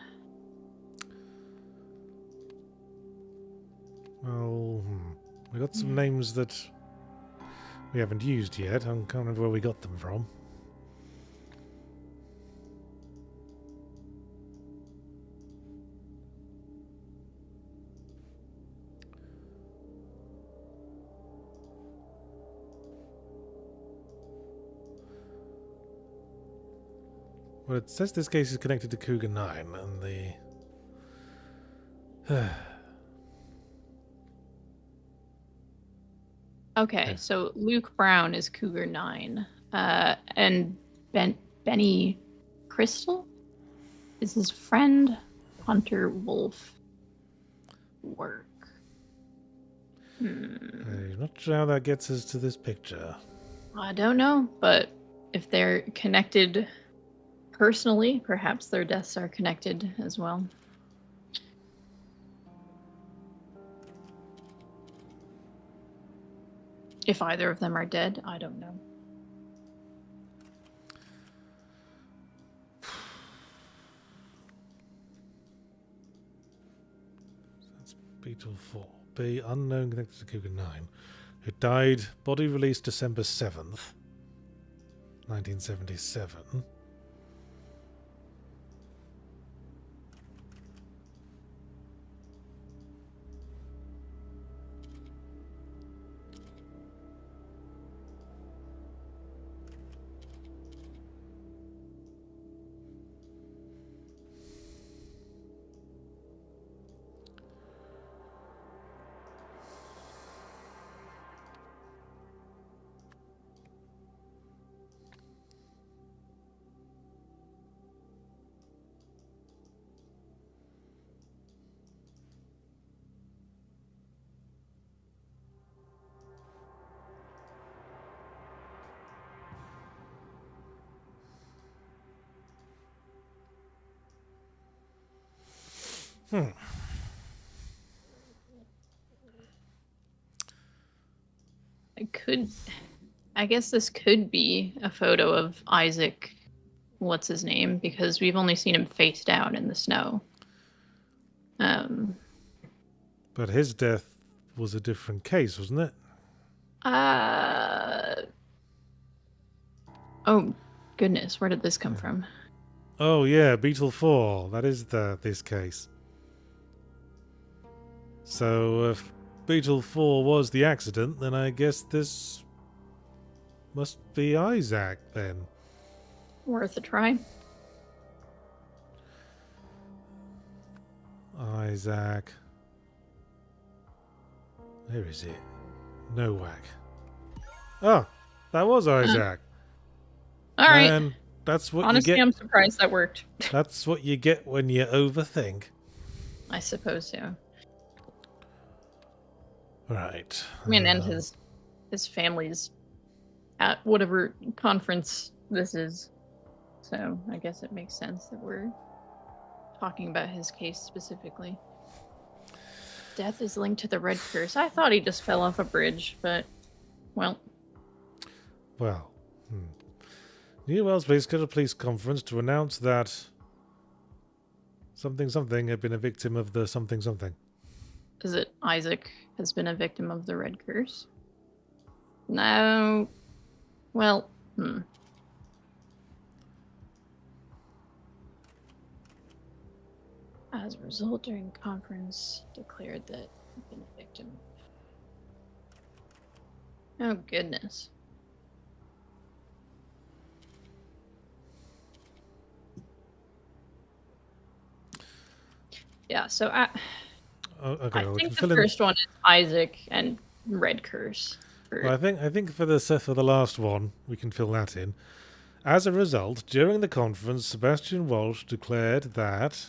Well, we got some names that we haven't used yet. I can't remember where we got them from. Well, it says this case is connected to Cougar 9, and the... Okay, so Luke Brown is Cougar 9. And Benny Crystal is his friend, Hunter Wolf Work. I'm not sure how that gets us to this picture. I don't know, but if they're connected personally, perhaps their deaths are connected as well. If either of them are dead, I don't know. That's Beetle 4. B, unknown connected to Cougar 9. Who died, body released December 7th, 1977. I guess this could be a photo of Isaac, what's his name, because we've only seen him face down in the snow. But his death was a different case, wasn't it? Oh, goodness, where did this come from? Oh yeah, Beetle 4. That is this case. So if Beetle 4 was the accident, then I guess this must be Isaac then. Worth a try. Isaac. Where is it? Nowak. Oh, that was Isaac. All right. And that's what honestly, you get. I'm surprised that worked. That's what you get when you overthink. I suppose so. Right. I mean, and his family's at whatever conference this is. So I guess it makes sense that we're talking about his case specifically. Death is linked to the red curse. I thought he just fell off a bridge, but, well. Well, New Wales Police got a police conference to announce that something had been a victim of the something. Is it Isaac has been a victim of the Red Curse? No. Well, As a result, during conference, declared that he'd been a victim. Oh, goodness. Yeah, so I think the first one is Isaac and Red Curse. Well, I think for the last one, we can fill that in. As a result, during the conference, Sebastian Walsh declared that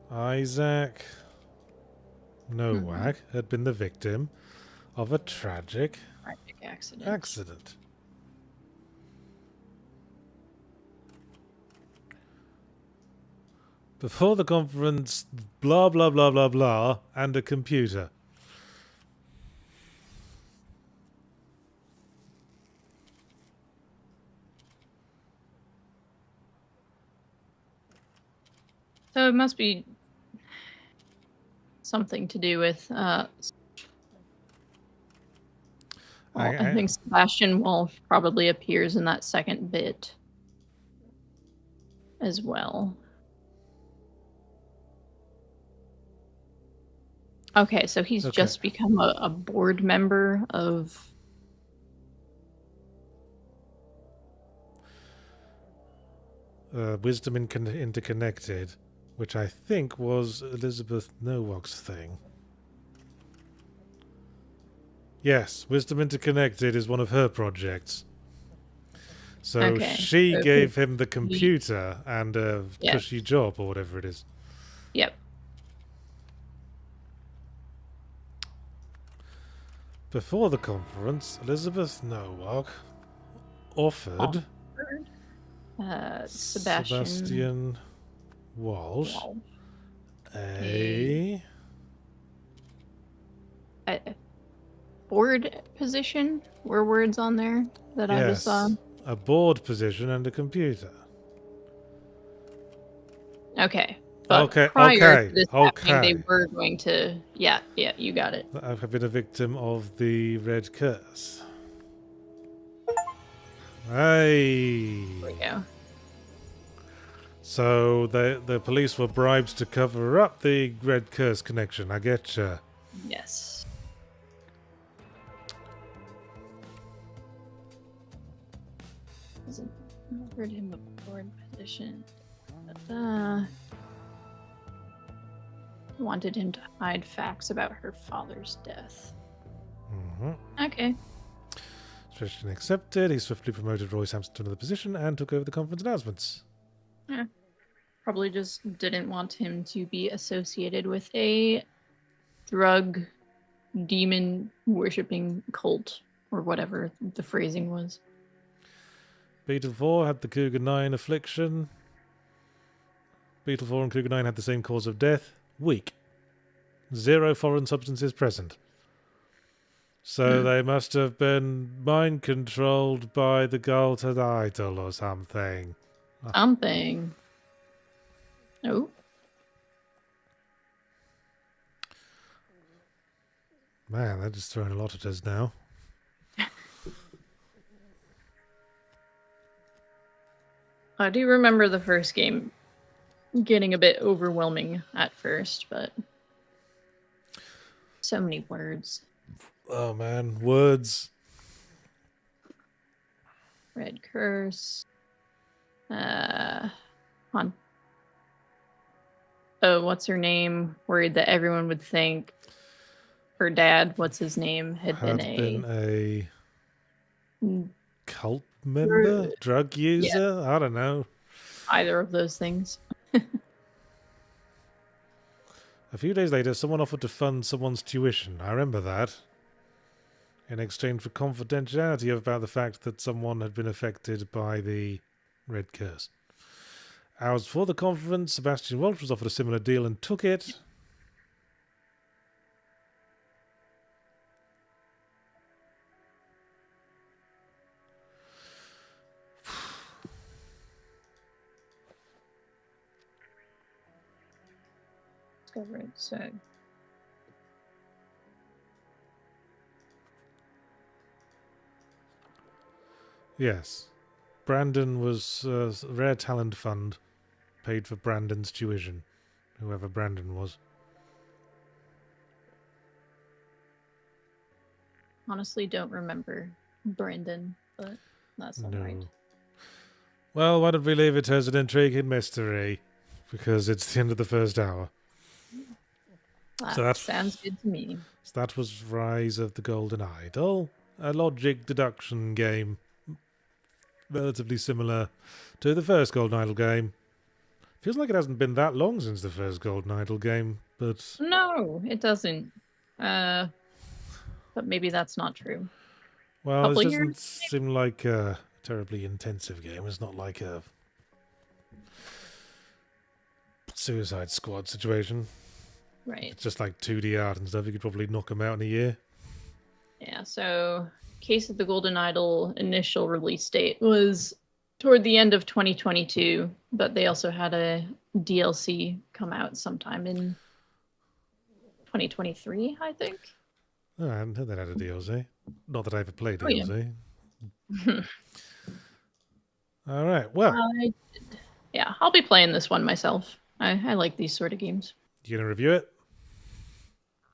Isaac Nowak had been the victim of a tragic accident. Before the conference, blah, blah, blah, blah, blah, and a computer. So it must be something to do with, I think Sebastian Walsh probably appears in that second bit as well. Okay, so he's just become a board member of... Wisdom Interconnected, which I think was Elizabeth Nowak's thing. Yes, Wisdom Interconnected is one of her projects. So she gave him the computer and a cushy job or whatever it is. Yep. Before the conference, Elizabeth Nowak offered Sebastian Walsh a board position. Were words on there that I just saw? A board position and a computer. Okay. But prior to this happening, they were going to... Yeah, you got it. I've been a victim of the Red Curse. Hey. There we go. So the police were bribed to cover up the Red Curse connection. I getcha. Yes. Hasn't offered him a board position. Wanted him to hide facts about her father's death. Okay. Suggestion accepted. He swiftly promoted Roy Sampson to another position and took over the conference announcements. Yeah. Probably just didn't want him to be associated with a drug demon worshipping cult or whatever the phrasing was. Beetle 4 had the Cougar 9 affliction. Beetle 4 and Cougar 9 had the same cause of death. Weak. 0 foreign substances present. So they must have been mind-controlled by the Golden Idol or something. Something. Oh. Man, they're just throwing a lot at us now. I do remember the first game getting a bit overwhelming at first, but so many words. Oh man, words. Red Curse. On. Oh, what's her name? Worried that everyone would think her dad, what's his name, had been a cult member, drug user. I don't know. Either of those things. A few days later, someone offered to fund someone's tuition. I remember that. In exchange for confidentiality about the fact that someone had been affected by the Red Curse. Hours before the conference, Sebastian Walsh was offered a similar deal and took it. discover it. So. Yes. Brandon was a rare talent fund paid for Brandon's tuition, whoever Brandon was. Honestly, don't remember Brandon, but that's all right. Well, why don't we leave it as an intriguing mystery? Because it's the end of the first hour. That sounds good to me. So that was Rise of the Golden Idol, a logic deduction game relatively similar to the first Golden Idol game. Feels like it hasn't been that long since the first Golden Idol game, but... No, it doesn't. But maybe that's not true. Well, it doesn't seem like a terribly intensive game. It's not like a Suicide Squad situation. Right. It's just like 2D art and stuff. You could probably knock them out in a year. Yeah, so Case of the Golden Idol initial release date was toward the end of 2022, but they also had a DLC come out sometime in 2023, I think. Oh, I hadn't heard that had a DLC. Not that I ever played DLC. Yeah. All right, well. Yeah, I'll be playing this one myself. I like these sort of games. You gonna review it?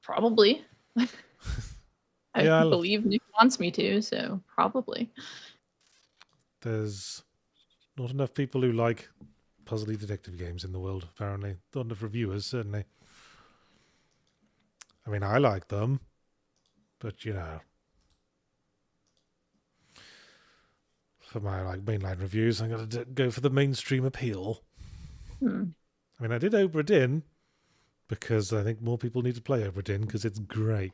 Probably. I believe Nick wants me to, so probably. There's not enough people who like puzzly detective games in the world, apparently. Not enough reviewers, certainly. I mean, I like them, but you know, for my mainline reviews, I'm gonna go for the mainstream appeal. I mean, I did Obra Dinn because I think more people need to play Obra Dinn because it's great.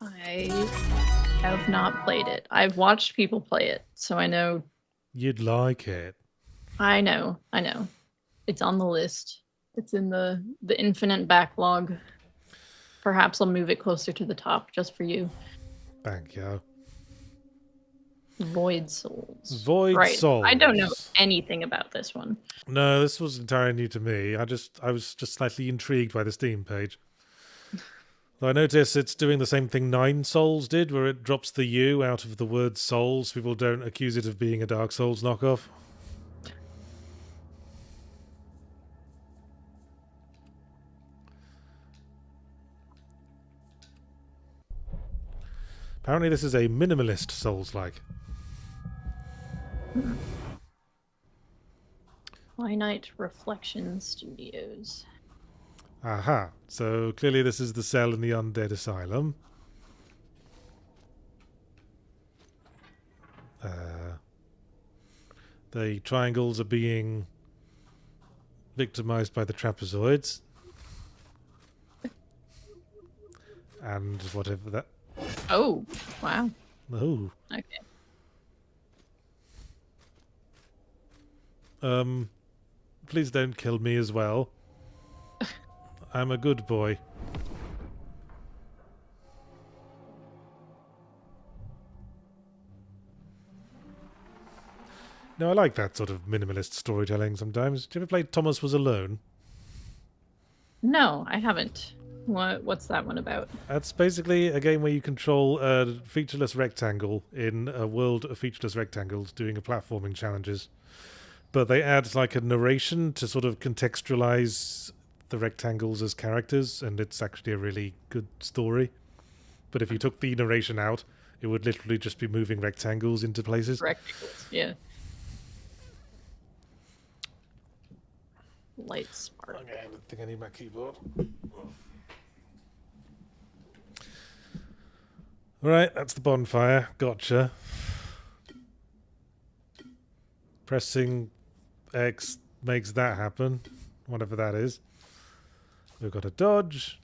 I have not played it. I've watched people play it, so I know. You'd like it. I know. It's on the list. It's in the infinite backlog. Perhaps I'll move it closer to the top just for you. Thank you. Void Souls. Void Souls. I don't know anything about this one. No, this was entirely new to me. I was just slightly intrigued by the Steam page. I notice it's doing the same thing Nine Souls did, where it drops the U out of the word Souls. People don't accuse it of being a Dark Souls knockoff. Apparently this is a minimalist Souls-like. Finite Reflection Studios. Aha. So clearly this is the cell in the Undead Asylum. The triangles are being victimized by the trapezoids. And whatever that... Oh, wow. Oh. Okay. Please don't kill me as well. I'm a good boy. No, I like that sort of minimalist storytelling sometimes. Did you ever play Thomas Was Alone? No, I haven't. What's that one about? That's basically a game where you control a featureless rectangle in a world of featureless rectangles doing a platforming challenges. But they add like a narration to sort of contextualize the rectangles as characters, and it's actually a really good story. But if you took the narration out, it would literally just be moving rectangles into places. Rectangles, yeah. Light spark. Okay, I don't think I need my keyboard. Alright, that's the bonfire. Gotcha. Pressing X makes that happen. Whatever that is. We've got a dodge.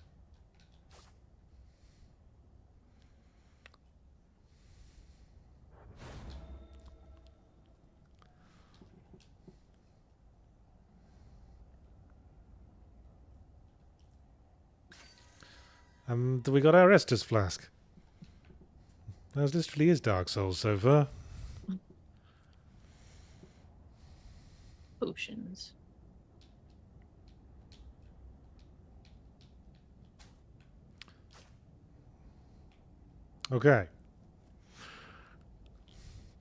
And we got our Estus flask. That literally is Dark Souls so far. Potions. Okay.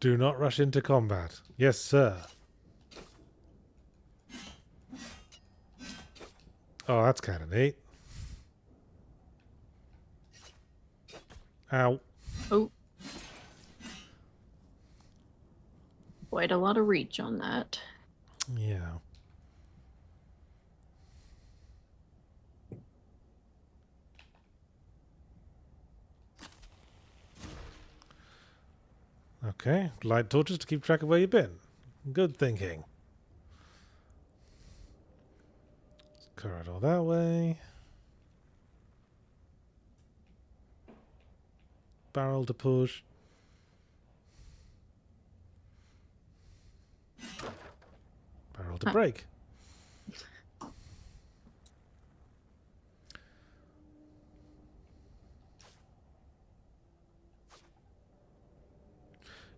Do not rush into combat. Yes, sir. Oh, that's kind of neat. Ow. Oh. Quite a lot of reach on that. Yeah. Okay, light torches to keep track of where you've been. Good thinking. Corridor that way. Barrel to push. Barrel to break.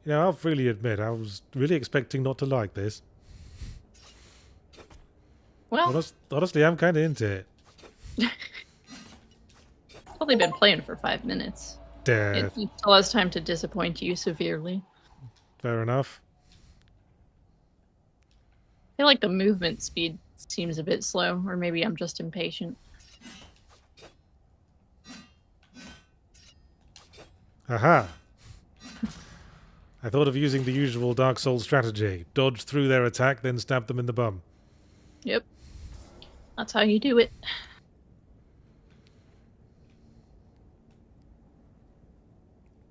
You know, I'll freely admit, I was really expecting not to like this. Well, Honestly, I'm kind of into it. I've only been playing for 5 minutes. It still has time to disappoint you severely. Fair enough. I feel like the movement speed seems a bit slow, or maybe I'm just impatient. Aha! I thought of using the usual Dark Souls strategy. Dodge through their attack, then stab them in the bum. Yep. That's how you do it.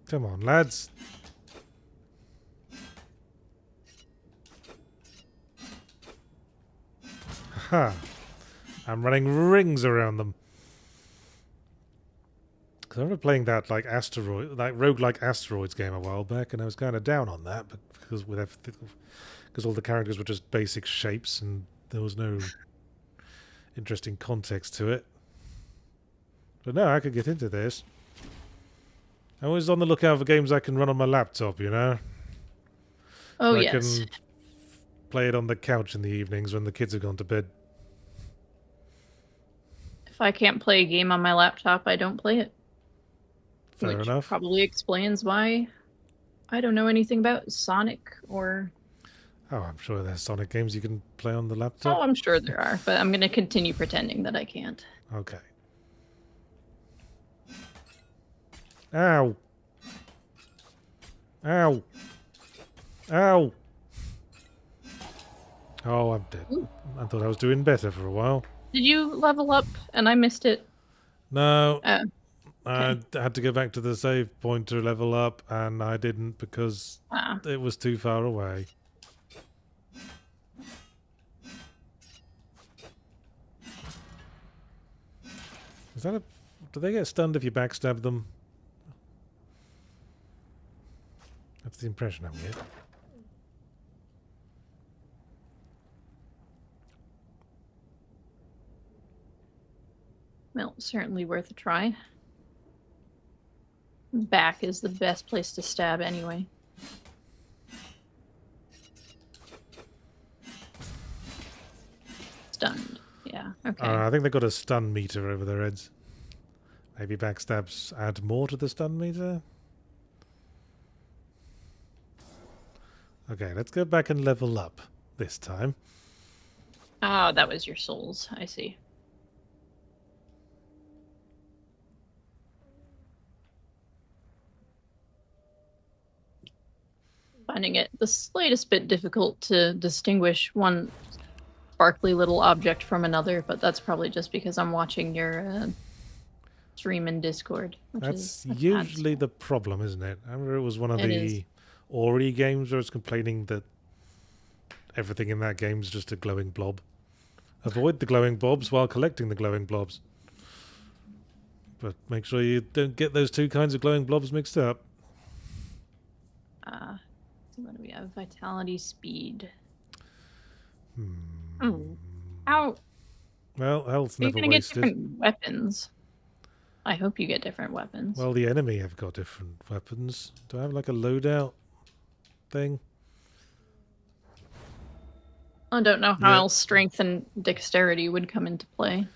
Come on, lads. Ha! I'm running rings around them. Because I remember playing that like roguelike asteroids game a while back, and I was kind of down on that because all the characters were just basic shapes and there was no interesting context to it. But no, I could get into this. I'm always on the lookout for games I can run on my laptop, you know? Oh, so yes. I can play it on the couch in the evenings when the kids have gone to bed. If I can't play a game on my laptop, I don't play it. Fair enough. Probably explains why I don't know anything about Sonic or... Oh, I'm sure there's Sonic games you can play on the laptop. Oh, I'm sure there are, but I'm going to continue pretending that I can't. Okay. Ow. Ow. Ow. Oh, I'm dead. Ooh. I thought I was doing better for a while. Did you level up and I missed it? No. Okay. I had to go back to the save point to level up, and I didn't because it was too far away. Is that do they get stunned if you backstab them? That's the impression I'm getting. Well, certainly worth a try. Back is the best place to stab anyway. Stunned. Yeah, okay. I think they've got a stun meter over their heads. Maybe backstabs add more to the stun meter? Okay, let's go back and level up this time. Oh, that was your souls. I see. Finding it the slightest bit difficult to distinguish one sparkly little object from another, but that's probably just because I'm watching your stream in Discord. That's usually the problem, isn't it? I remember it was one of the Ori games where I was complaining that everything in that game is just a glowing blob. Avoid the glowing blobs while collecting the glowing blobs. But make sure you don't get those two kinds of glowing blobs mixed up. So what do we have? Vitality, speed. Hmm. Oh. Ow. Well, health You're never gonna wasted. get different weapons. I hope you get different weapons. Well, the enemy have got different weapons. Do I have like a loadout thing? I don't know how else strength and dexterity would come into play.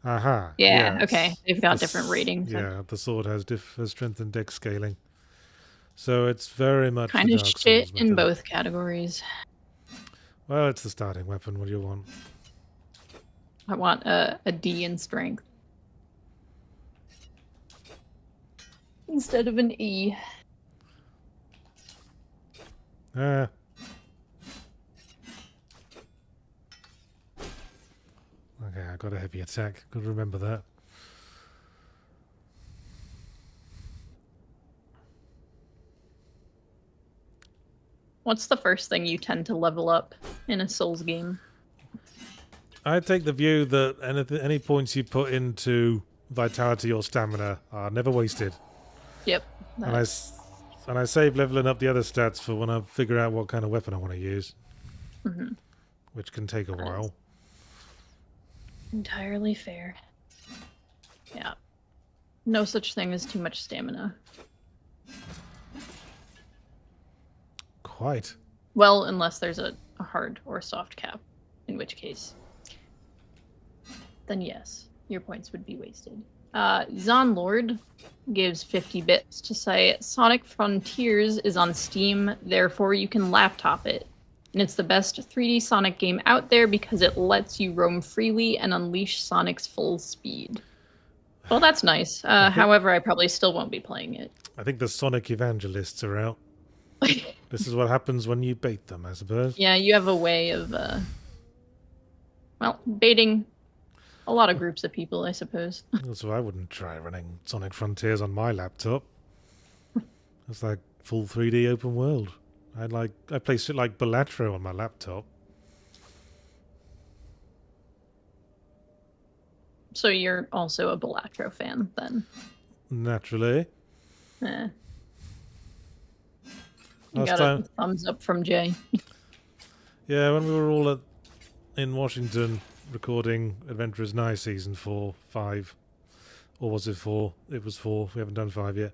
Aha. Yeah, yes. okay. They've got different ratings. Yeah, the sword has strength and dex scaling. So it's very much Kind the of Dark shit Souls in method. both categories. Well, it's the starting weapon. What do you want? I want a D in strength. Instead of an E. Ah. Okay, I got a heavy attack. Got to remember that. What's the first thing you tend to level up in a Souls game? I take the view that any points you put into vitality or stamina are never wasted. Yep. And I save leveling up the other stats for when I figure out what kind of weapon I want to use. Mm-hmm. Which can take a while. Entirely fair. Yeah. No such thing as too much stamina. Quite. Well, unless there's a hard or soft cap, in which case, then yes, your points would be wasted. Zon Lord gives 50 bits to say Sonic Frontiers is on Steam, therefore you can laptop it. And it's the best 3D Sonic game out there because it lets you roam freely and unleash Sonic's full speed. Well, that's nice. However, I probably still won't be playing it. I think the Sonic evangelists are out. This is what happens when you bait them, I suppose. Yeah, you have a way of, well, baiting a lot of groups of people, I suppose. So I wouldn't try running Sonic Frontiers on my laptop. It's like full 3D open world. I play shit like Balatro on my laptop. So you're also a Balatro fan, then? Naturally. You got a thumbs up from Jay. Yeah, when we were all in Washington recording Adventurers Night Season 4, 5, or was it 4? It was 4. We haven't done 5 yet.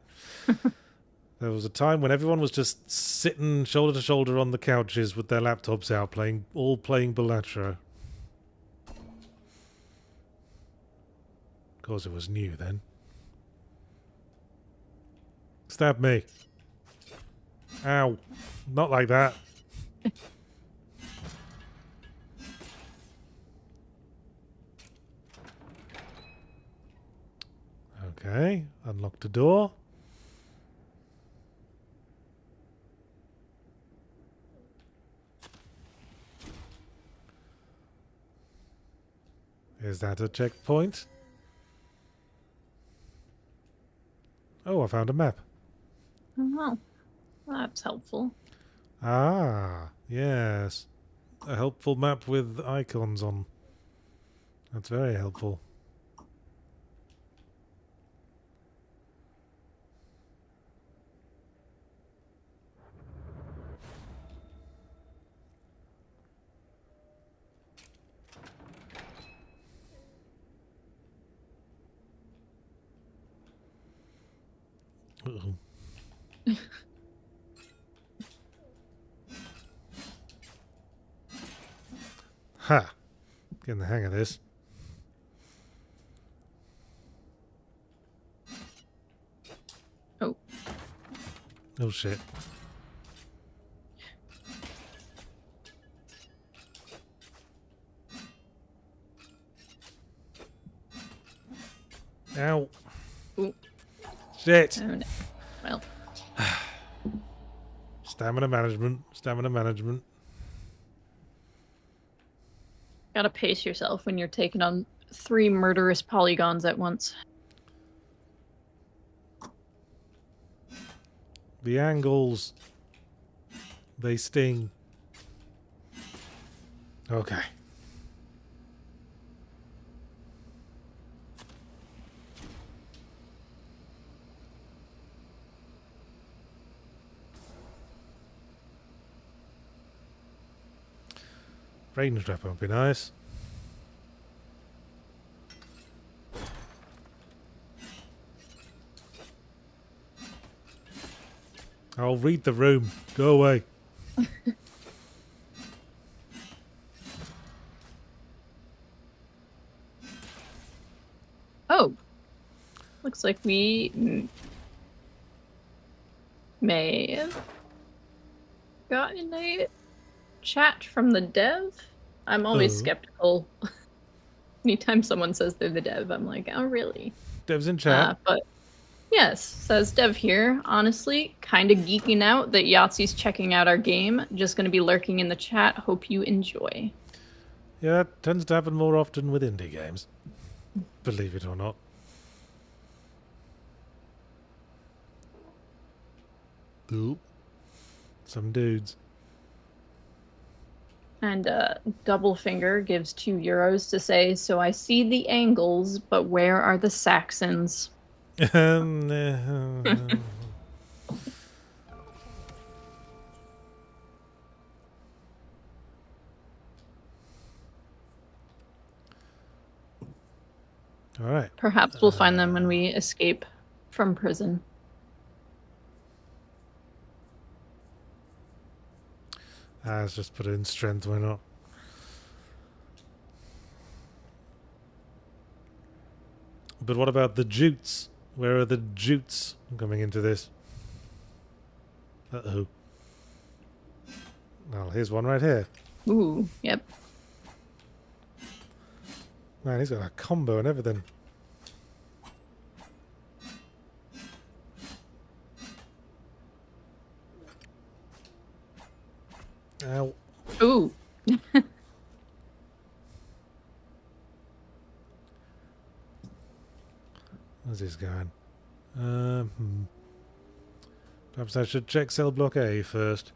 There was a time when everyone was just sitting shoulder to shoulder on the couches with their laptops out, all playing Balatro. Of course, it was new then. Stab me. Ow. Not like that. Okay, unlock the door. Is that a checkpoint? Oh, I found a map. Oh, that's helpful. Ah, yes. A helpful map with icons on. That's very helpful. Uh-oh. Ha! Getting the hang of this. Oh. Oh shit. Ow. Ooh. Shit. Oh, no. Well. Stamina management. Stamina management. Gotta pace yourself when you're taking on 3 murderous polygons at once. The angles. They sting. Okay. Range weapon would be nice. I'll read the room. Go away. looks like we may have gotten a chat from the dev. I'm always skeptical. Anytime someone says they're the dev, I'm like, oh, really? Dev's in chat. But yes, says dev here. Honestly, kind of geeking out that Yahtzee's checking out our game. Just going to be lurking in the chat. Hope you enjoy. Yeah, that tends to happen more often with indie games. Believe it or not. Oop. Some dudes. And Double Finger gives €2 to say, so I see the angles, but where are the Saxons? All right. Perhaps we'll find them when we escape from prison. Let's just put it in strength, why not? But what about the jutes? Where are the jutes coming into this? Uh-oh. Well, here's one right here. Ooh, yep. Man, he's got a combo and everything. Ow. Ooh. Where's this going? Perhaps I should check cell block A first.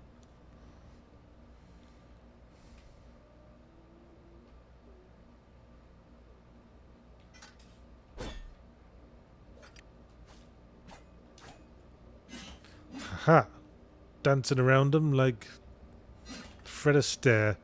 Haha! Dancing around them like Fred Astaire.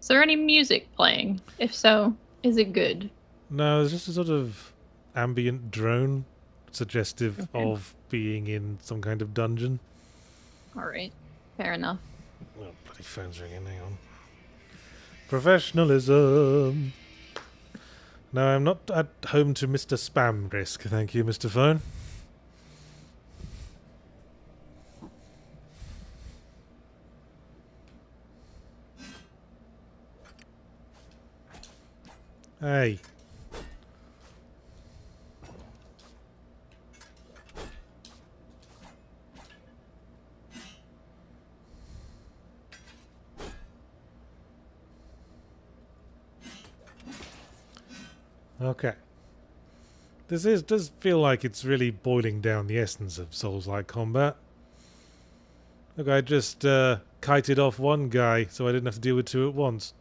Is there any music playing? If so, is it good? No, it's just a sort of ambient drone suggestive of being in some kind of dungeon. Alright, fair enough. Oh, bloody phone's ringing, hang on. Professionalism. No, I'm not at home to Mr. Spam risk, thank you, Mr. Phone. Hey. Okay. This does feel like it's really boiling down the essence of Souls-like combat. Look, I just kited off one guy, so I didn't have to deal with two at once.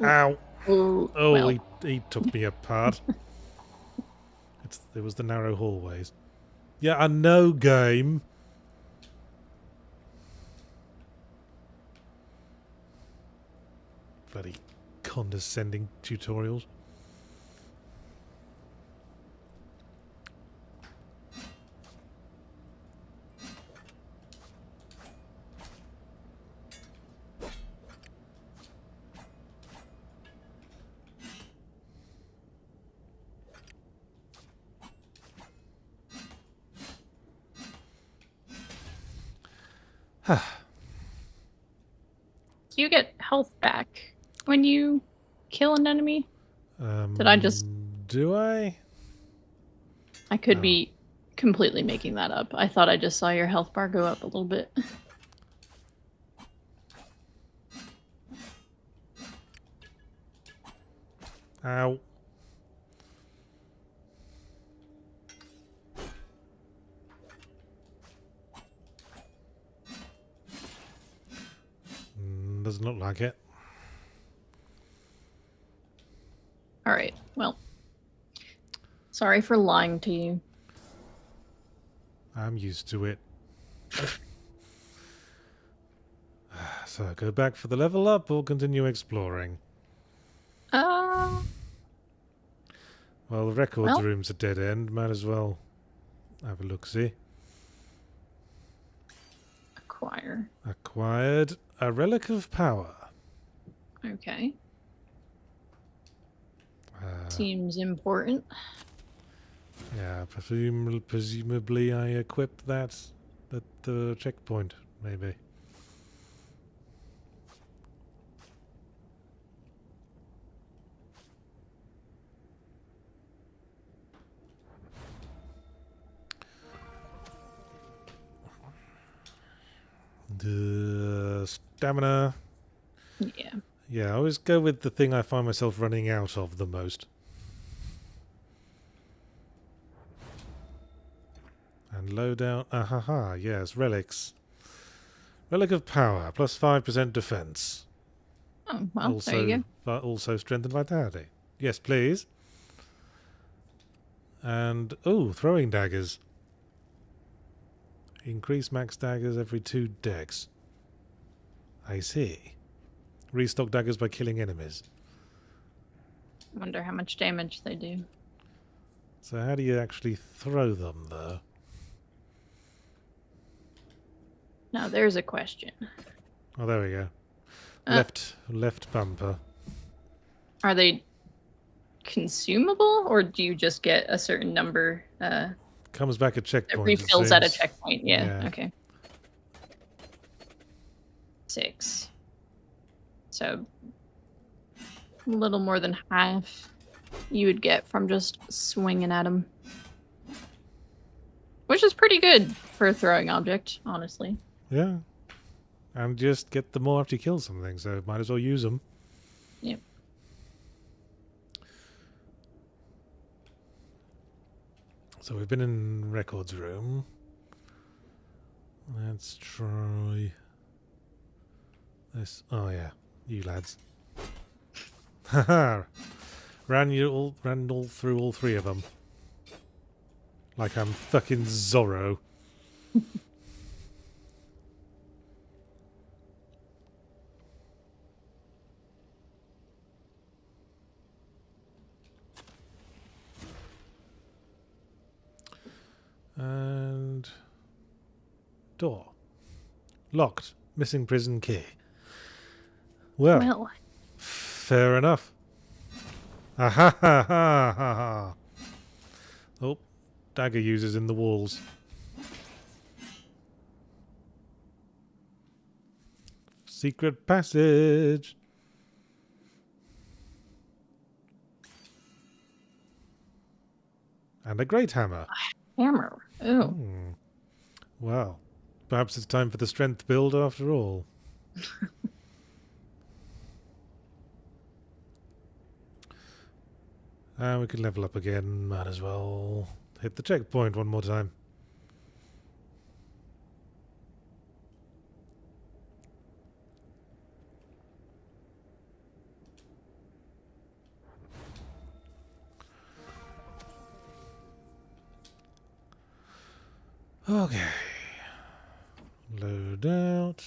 Ow! Ooh, Oh, well. he took me apart. There was the narrow hallways. Yeah, I know, game. Bloody condescending tutorials. Do you get health back when you kill an enemy? Did I just... Do I? I could be completely making that up. I thought I just saw your health bar go up a little bit. Ow. Doesn't look like it. Alright, well. Sorry for lying to you. I'm used to it. So, go back for the level up or continue exploring? Well, the records room's a dead end. Might as well have a look-see. Acquire. Acquired a relic of power. Okay. Seems important. Yeah, presumably I equipped that at the checkpoint, maybe. The stamina. Yeah. Yeah, I always go with the thing I find myself running out of the most. And loadout. Ahaha, yes, relics. Relic of power, plus 5% defense. Oh, well, there you go. Also strength and vitality. Yes, please. And, throwing daggers. Increase max daggers every 2 decks. I see. Restock daggers by killing enemies. Wonder how much damage they do. So how do you actually throw them, though? Now there's a question. Oh, there we go. Left bumper. Are they consumable, or do you just get a certain number? Comes back at checkpoint. It refills at a checkpoint. Yeah. Okay. 6. So a little more than half you would get from just swinging at them, which is pretty good for a throwing object, honestly. Yeah. And just get them more after you kill something, so might as well use them. Yep. So we've been in records room. Let's try this. Oh yeah, you lads. Haha. ran all through all 3 of them. Like I'm fucking Zorro. And door locked. Missing prison key. Well. Fair enough. Ha ha ha ha ha. Oh, dagger users in the walls. Secret passage. And a great hammer. Hammer. Oh. Well, perhaps it's time for the strength build after all. And we can level up again. Might as well hit the checkpoint one more time. Okay. Load out.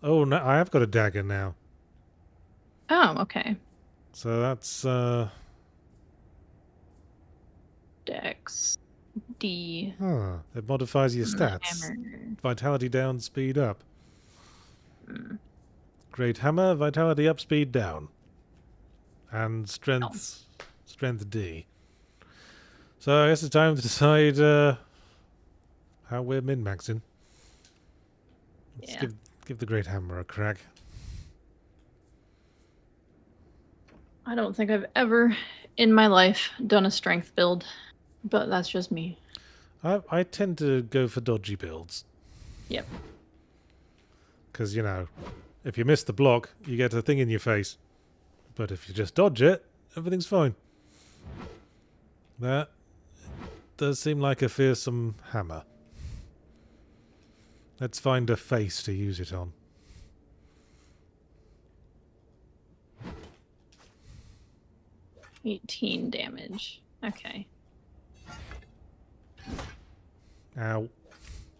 Oh, no, I have got a dagger now. Oh, okay. So that's Dex D. It modifies your stats. Hammer. Vitality down, speed up. Great hammer, vitality up, speed down. And strength D. So I guess it's time to decide how we're min-maxing. Let's give the great hammer a crack. I don't think I've ever in my life done a strength build, but that's just me. I tend to go for dodgy builds. Yep. Because, you know, if you miss the block, you get a thing in your face. But if you just dodge it, everything's fine. That does seem like a fearsome hammer. Let's find a face to use it on. $18 damage. Okay. Ow.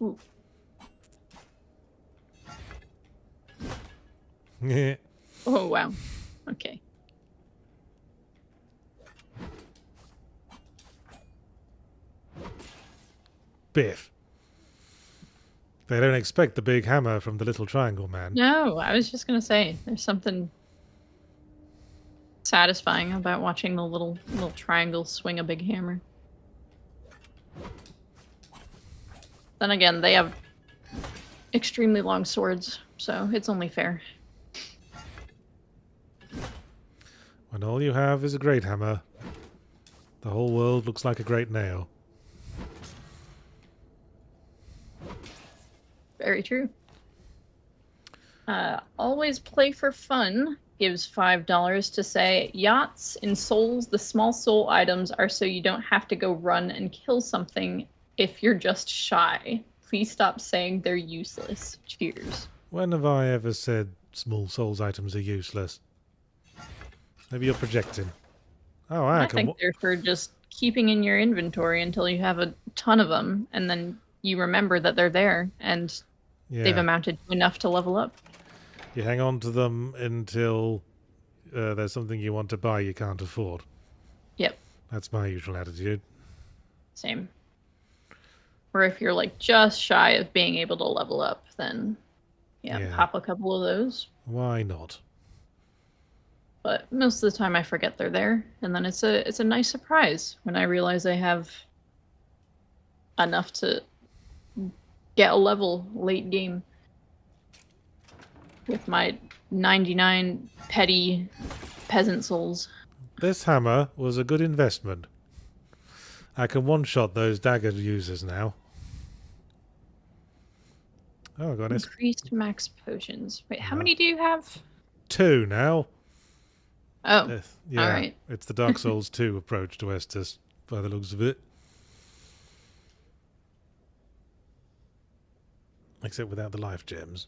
Ooh. Oh, wow. Okay. Biff. They don't expect the big hammer from the little triangle man. No, I was just gonna say, there's something satisfying about watching the little triangle swing a big hammer. Then again, they have extremely long swords, so it's only fair. When all you have is a great hammer, the whole world looks like a great nail. Very true. Always play for fun gives $5 to say, yachts in souls, the small soul items are so you don't have to go run and kill something if you're just shy. Please stop saying they're useless. Cheers. When have I ever said small souls items are useless? Maybe you're projecting. Oh, I think they're for just keeping in your inventory until you have a ton of them, and then you remember that they're there, and they've amounted to enough to level up. You hang on to them until there's something you want to buy you can't afford. Yep. That's my usual attitude. Same. Or if you're like just shy of being able to level up, then pop a couple of those. Why not? But most of the time I forget they're there, and then it's a nice surprise when I realize I have enough to get a level late game with my 99 petty peasant souls. This hammer was a good investment. I can one-shot those dagger users now. Oh, I got it. Increased max potions. Wait, how many do you have? 2 now. Oh, yeah. All right. It's the Dark Souls 2 approach to Estus, by the looks of it. Except without the life gems.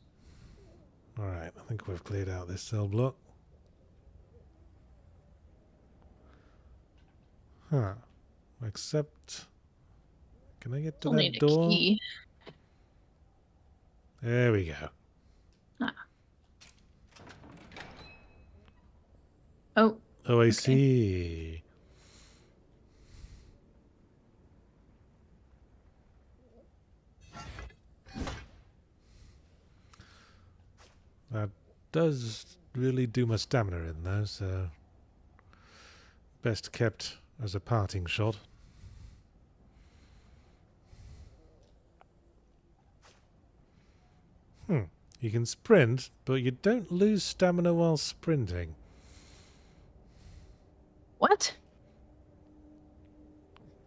Alright, I think we've cleared out this cell block. Huh. Except... Can I get to that door? A key. There we go. Ah. Oh. Oh, I see. That does really do my stamina in there, so best kept as a parting shot. You can sprint, but you don't lose stamina while sprinting. What?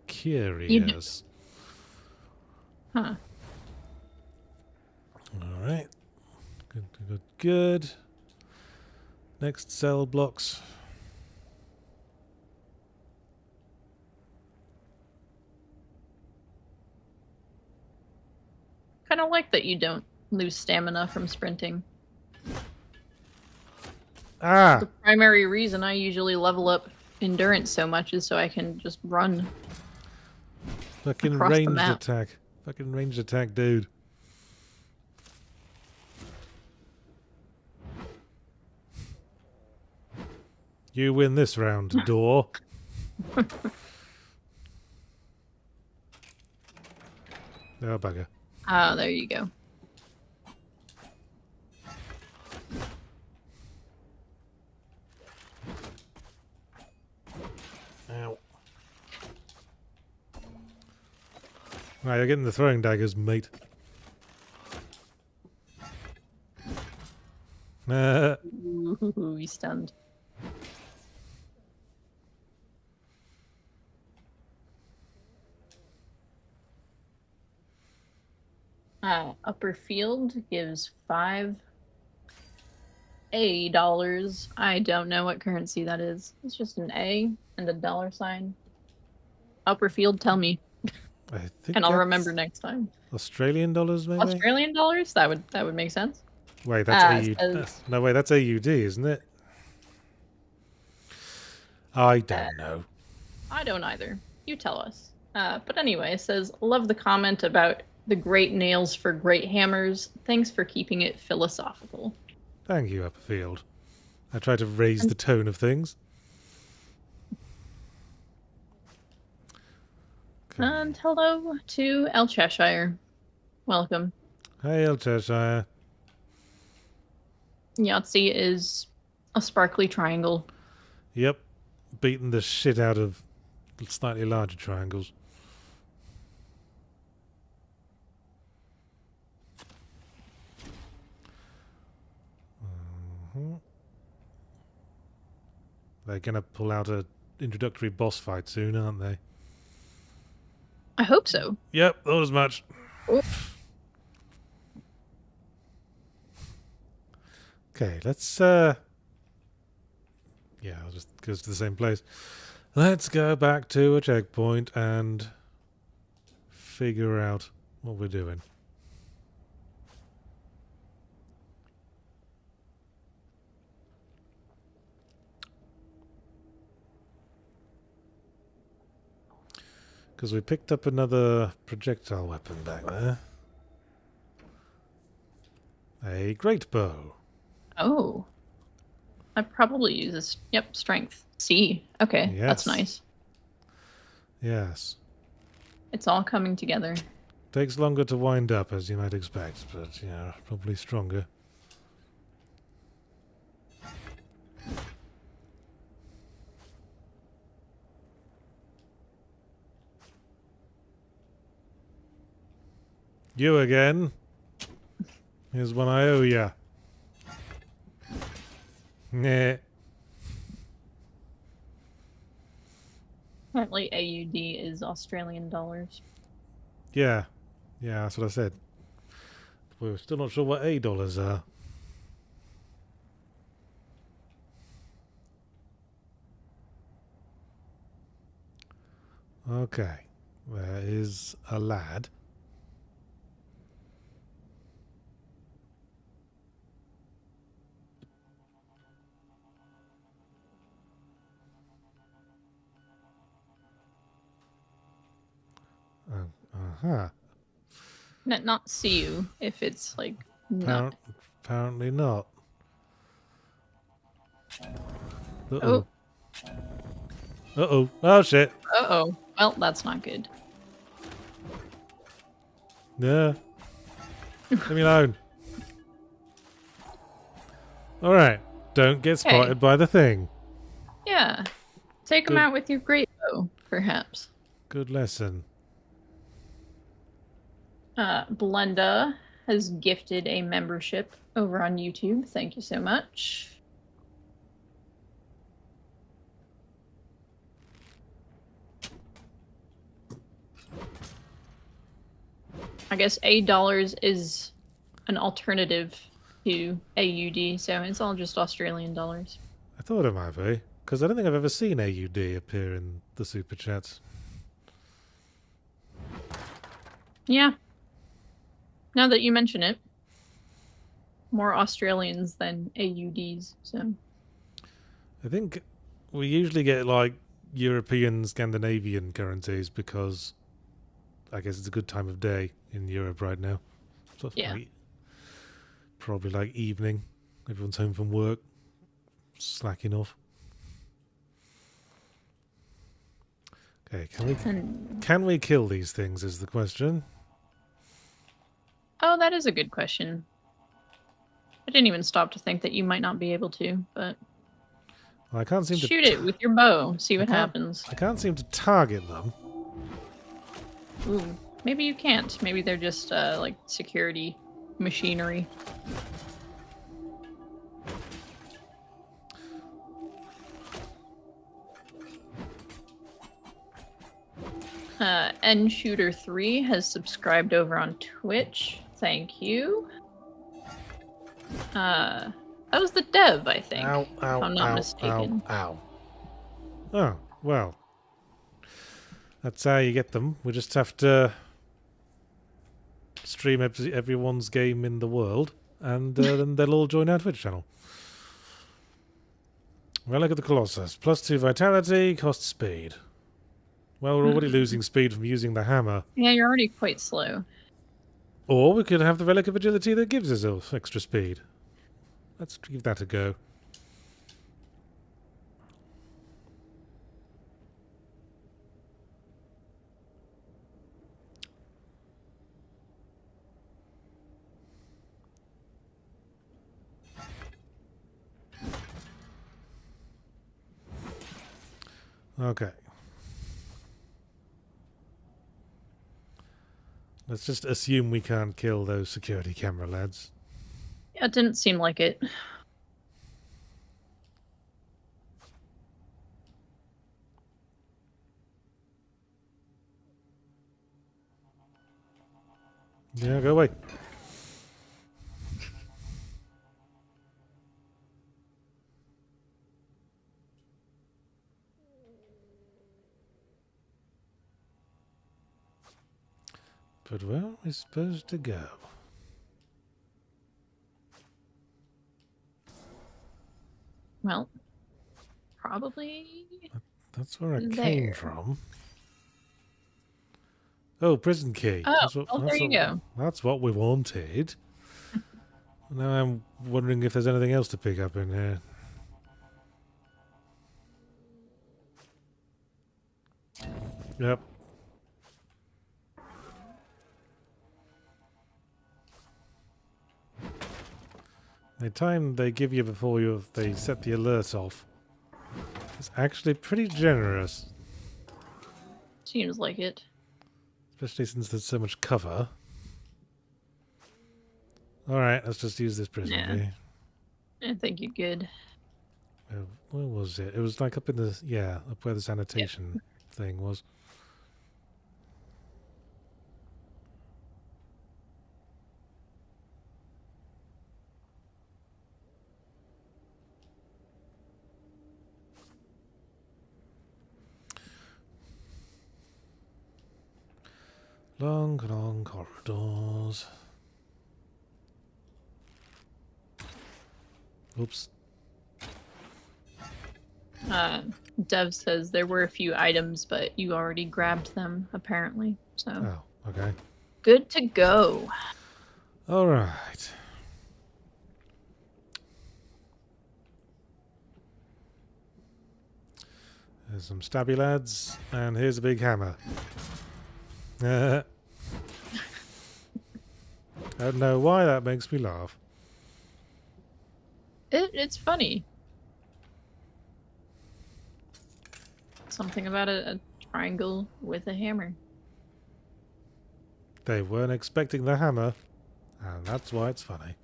Curious. Huh. Alright. Good, good, good. Next cell blocks. Kind of like that you don't lose stamina from sprinting. Ah! The primary reason I usually level up endurance so much is so I can just run. Fucking ranged attack. Fucking ranged attack, dude. You win this round, door. Oh, bugger. Oh, there you go. Ow. Right, you're getting the throwing daggers, mate. Ooh, he's stunned. Upper field gives $5 dollars. I don't know what currency that is. It's just an A and a dollar sign. Upper field, tell me. I think and I'll remember next time. Australian dollars, maybe? Australian dollars? That would make sense. Wait, that's AUD. No, wait, that's AUD, isn't it? I don't know. I don't either. You tell us. But anyway, it says, love the comment about the great nails for great hammers. Thanks for keeping it philosophical. Thank you, Upperfield. I try to raise the tone of things. And hello to El Cheshire. Welcome. Hey, El Cheshire. Yahtzee is a sparkly triangle. Yep. Beating the shit out of slightly larger triangles. They're going to pull out an introductory boss fight soon, aren't they? I hope so. Yep, thought as much. Oof. Okay, let's yeah, I'll just go to the same place. Let's go back to a checkpoint and figure out what we're doing. Because we picked up another projectile weapon back there. A great bow. Oh. I probably use this. Yep, strength. C. Okay, Yes. That's nice. Yes. It's all coming together. Takes longer to wind up, as you might expect, but, yeah, probably stronger. You again. Here's one I owe ya. Nah. Apparently AUD is Australian dollars. Yeah. Yeah, that's what I said. We're still not sure what A dollars are. Okay. There is a lad. Uh-huh. Not see you if it's like not. Apparently not. Uh-oh. Oh. Uh-oh. Oh, shit. Uh-oh. Well, that's not good. No. Leave me alone. Alright. Don't get spotted by the thing. Yeah. Take them out with your great bow, perhaps. Good lesson. Blenda has gifted a membership over on YouTube. Thank you so much. I guess $8 is an alternative to AUD, so it's all just Australian dollars. I thought it might be, because I don't think I've ever seen AUD appear in the Super Chats. Yeah. Now that you mention it, more Australians than AUDs, so. I think we usually get, like, European, Scandinavian currencies because I guess it's a good time of day in Europe right now. So yeah. Like, probably like evening. Everyone's home from work, slacking off. Okay, can we kill these things is the question. Oh, that is a good question. I didn't even stop to think that you might not be able to, but Well, I can't seem to shoot it with your bow, see what happens. I can't seem to target them. Ooh, maybe you can't. Maybe they're just like security machinery. NShooter3 has subscribed over on Twitch. Thank you. That was the dev, I think. Ow, if I'm not mistaken. Ow. Oh, well. That's how you get them. We just have to stream everyone's game in the world, and then they'll all join our Twitch channel. Relic of the Colossus. +2 vitality, cost speed. Well, we're already losing speed from using the hammer. Yeah, you're already quite slow. Or we could have the Relic of Agility that gives us extra speed. Let's give that a go. Okay. Let's just assume we can't kill those security camera lads. Yeah, it didn't seem like it. Yeah, go away. But where are we supposed to go? Well, probably That's where I there. came from. Oh, prison key. Oh, there you go. That's what we wanted. Now I'm wondering if there's anything else to pick up in here. Yep. The time they give you before they set the alert off is actually pretty generous. Seems like it. Especially since there's so much cover. Alright, let's just use this prison key. I think you're good. Where was it? It was like up in the... Yeah, up where the sanitation thing was. Long, long corridors. Oops. Dev says there were a few items, but you already grabbed them, apparently. So. Oh, okay. Good to go. All right. There's some stabby lads, and here's a big hammer. I don't know why that makes me laugh. It's funny. Something about a triangle with a hammer. They weren't expecting the hammer, and that's why it's funny.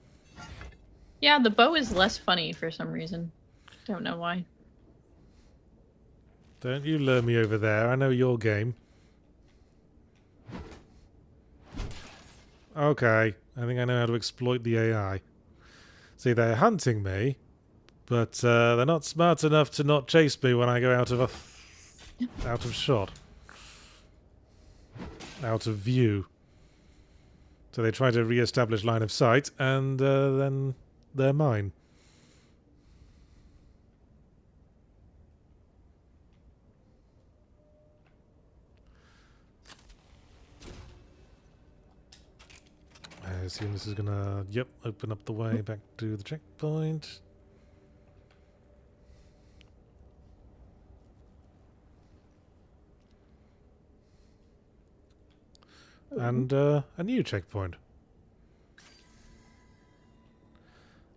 Yeah, the bow is less funny for some reason. Don't know why. Don't you lure me over there. I know your game. Okay, I think I know how to exploit the AI. See, they're hunting me, but they're not smart enough to not chase me when I go out of shot, out of view. So they try to re-establish line of sight, and then they're mine. I assume this is gonna, yep, open up the way back to the checkpoint. And a new checkpoint.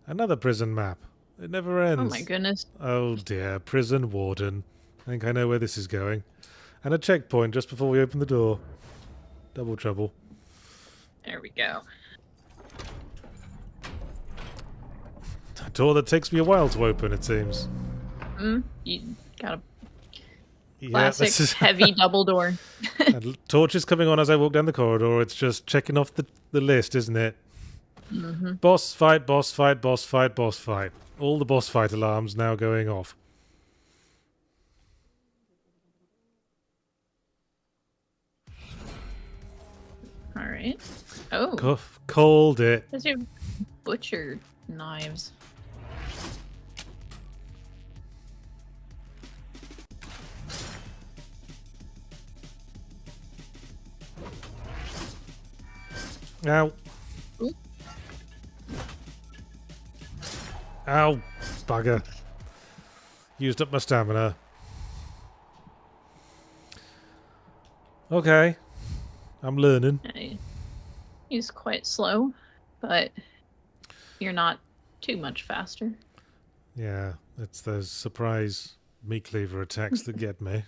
Another prison map. It never ends. Oh my goodness. Oh dear, prison warden. I think I know where this is going. And a checkpoint just before we open the door. Double trouble. There we go. A door that takes me a while to open, it seems. You got a Yeah, classic this is heavy double door. and torches coming on as I walk down the corridor. It's just checking off the list, isn't it? Boss fight, boss fight, boss fight, boss fight. All the boss fight alarms now going off. All right. Oh. Called it. Those are butcher knives. Ow. Ooh. Ow. Bugger. Used up my stamina. Okay. I'm learning. He's quite slow, but you're not too much faster. Yeah, it's those surprise meat cleaver attacks that get me.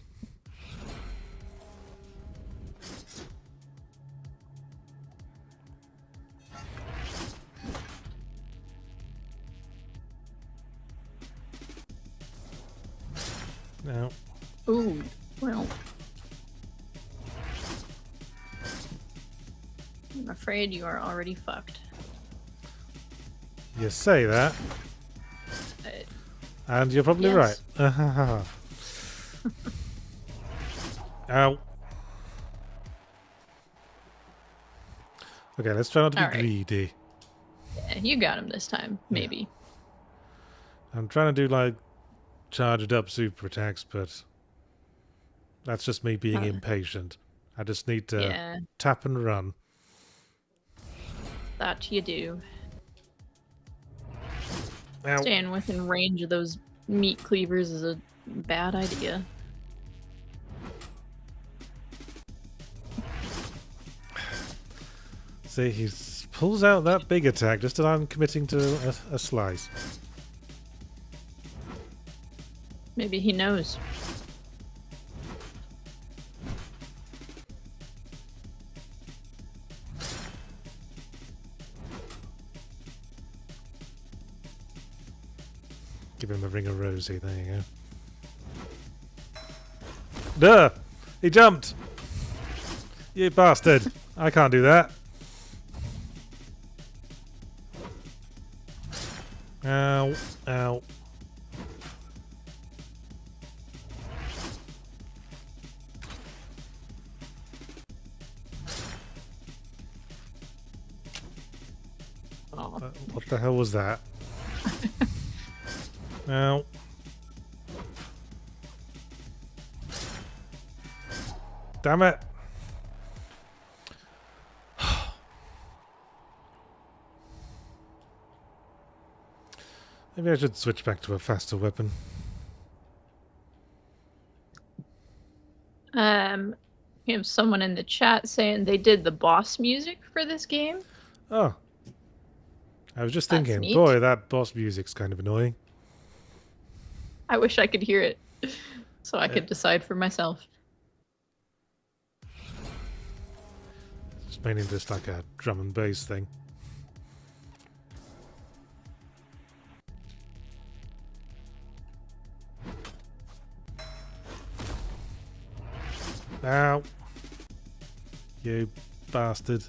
No. Ooh, well. I'm afraid you are already fucked. You say that. And you're probably yes. right. Ow. Okay, let's try not to be greedy. Yeah, you got him this time, maybe. Yeah. I'm trying to do, like, charged up super attacks, but that's just me being impatient. I just need to tap and run. That you do. Ow. Staying within range of those meat cleavers is a bad idea. See, he pulls out that big attack just as I'm committing to a slice. Maybe he knows. Give him the ring of Rosie, there you go. Duh! He jumped! You bastard! I can't do that. Ow. Ow. What the hell was that? Ow. Damn it. Maybe I should switch back to a faster weapon. We have someone in the chat saying they did the boss music for this game. Oh. I was just That's thinking, neat. boy, that boss music's kind of annoying. I wish I could hear it so I could decide for myself. It's mainly just like a drum and bass thing. Ow. You bastard.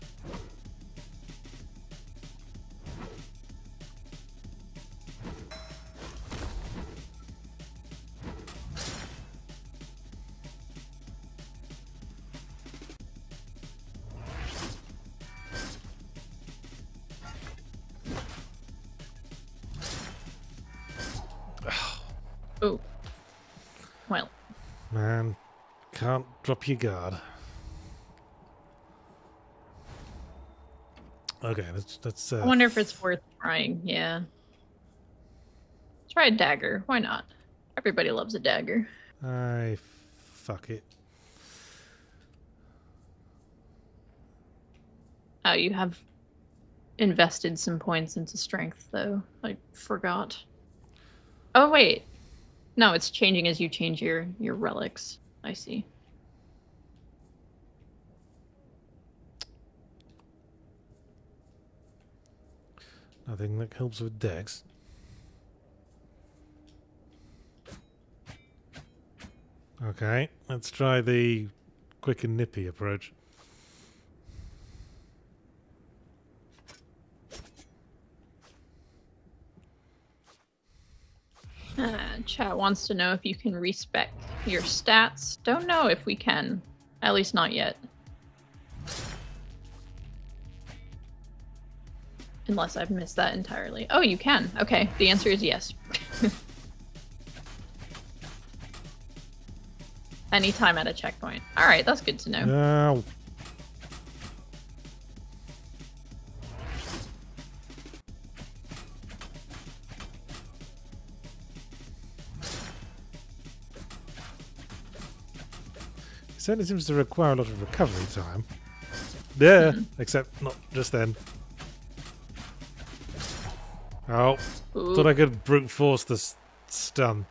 Oh. Well. Man, can't drop your guard. Okay, let's I wonder if it's worth trying. Yeah. Try a dagger. Why not? Everybody loves a dagger. Fuck it. Oh, you have invested some points into strength, though. I forgot. Oh, wait. No, it's changing as you change your relics. I see. Nothing that helps with dex. Okay, let's try the quick and nippy approach. Chat wants to know if you can respec your stats. Don't know if we can. At least not yet. Unless I've missed that entirely. Oh, you can. Okay, the answer is yes. Anytime at a checkpoint. Alright, that's good to know. Ow. It certainly seems to require a lot of recovery time. Yeah, except not just then. Oh, Ooh. thought I could brute force this stun.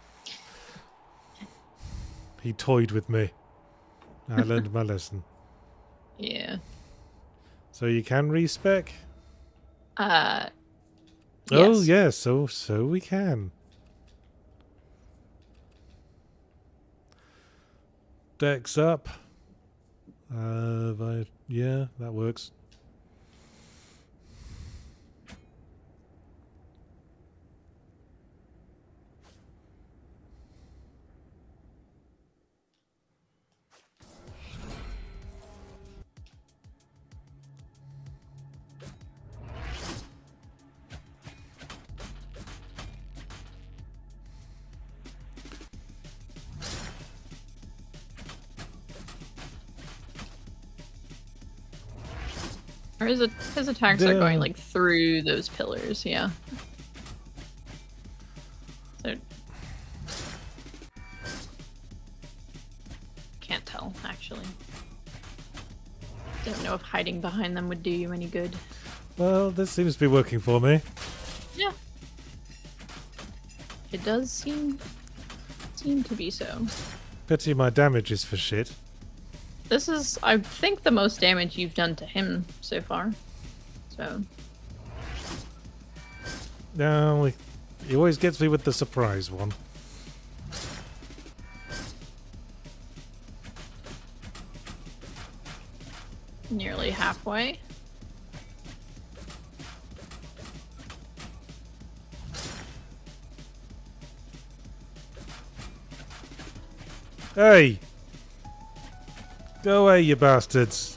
He toyed with me. I learned my lesson. Yeah. So you can respec? Yes. Oh, yeah, so we can. Dex up. Yeah, that works. Or his attacks are going like through those pillars, yeah. So can't tell, actually. Don't know if hiding behind them would do you any good. Well, this seems to be working for me. Yeah. It does seem to be so. Pity my damage is for shit. This is, I think, the most damage you've done to him so far. So. No, he always gets me with the surprise one. Nearly halfway. Hey! Go away, you bastards.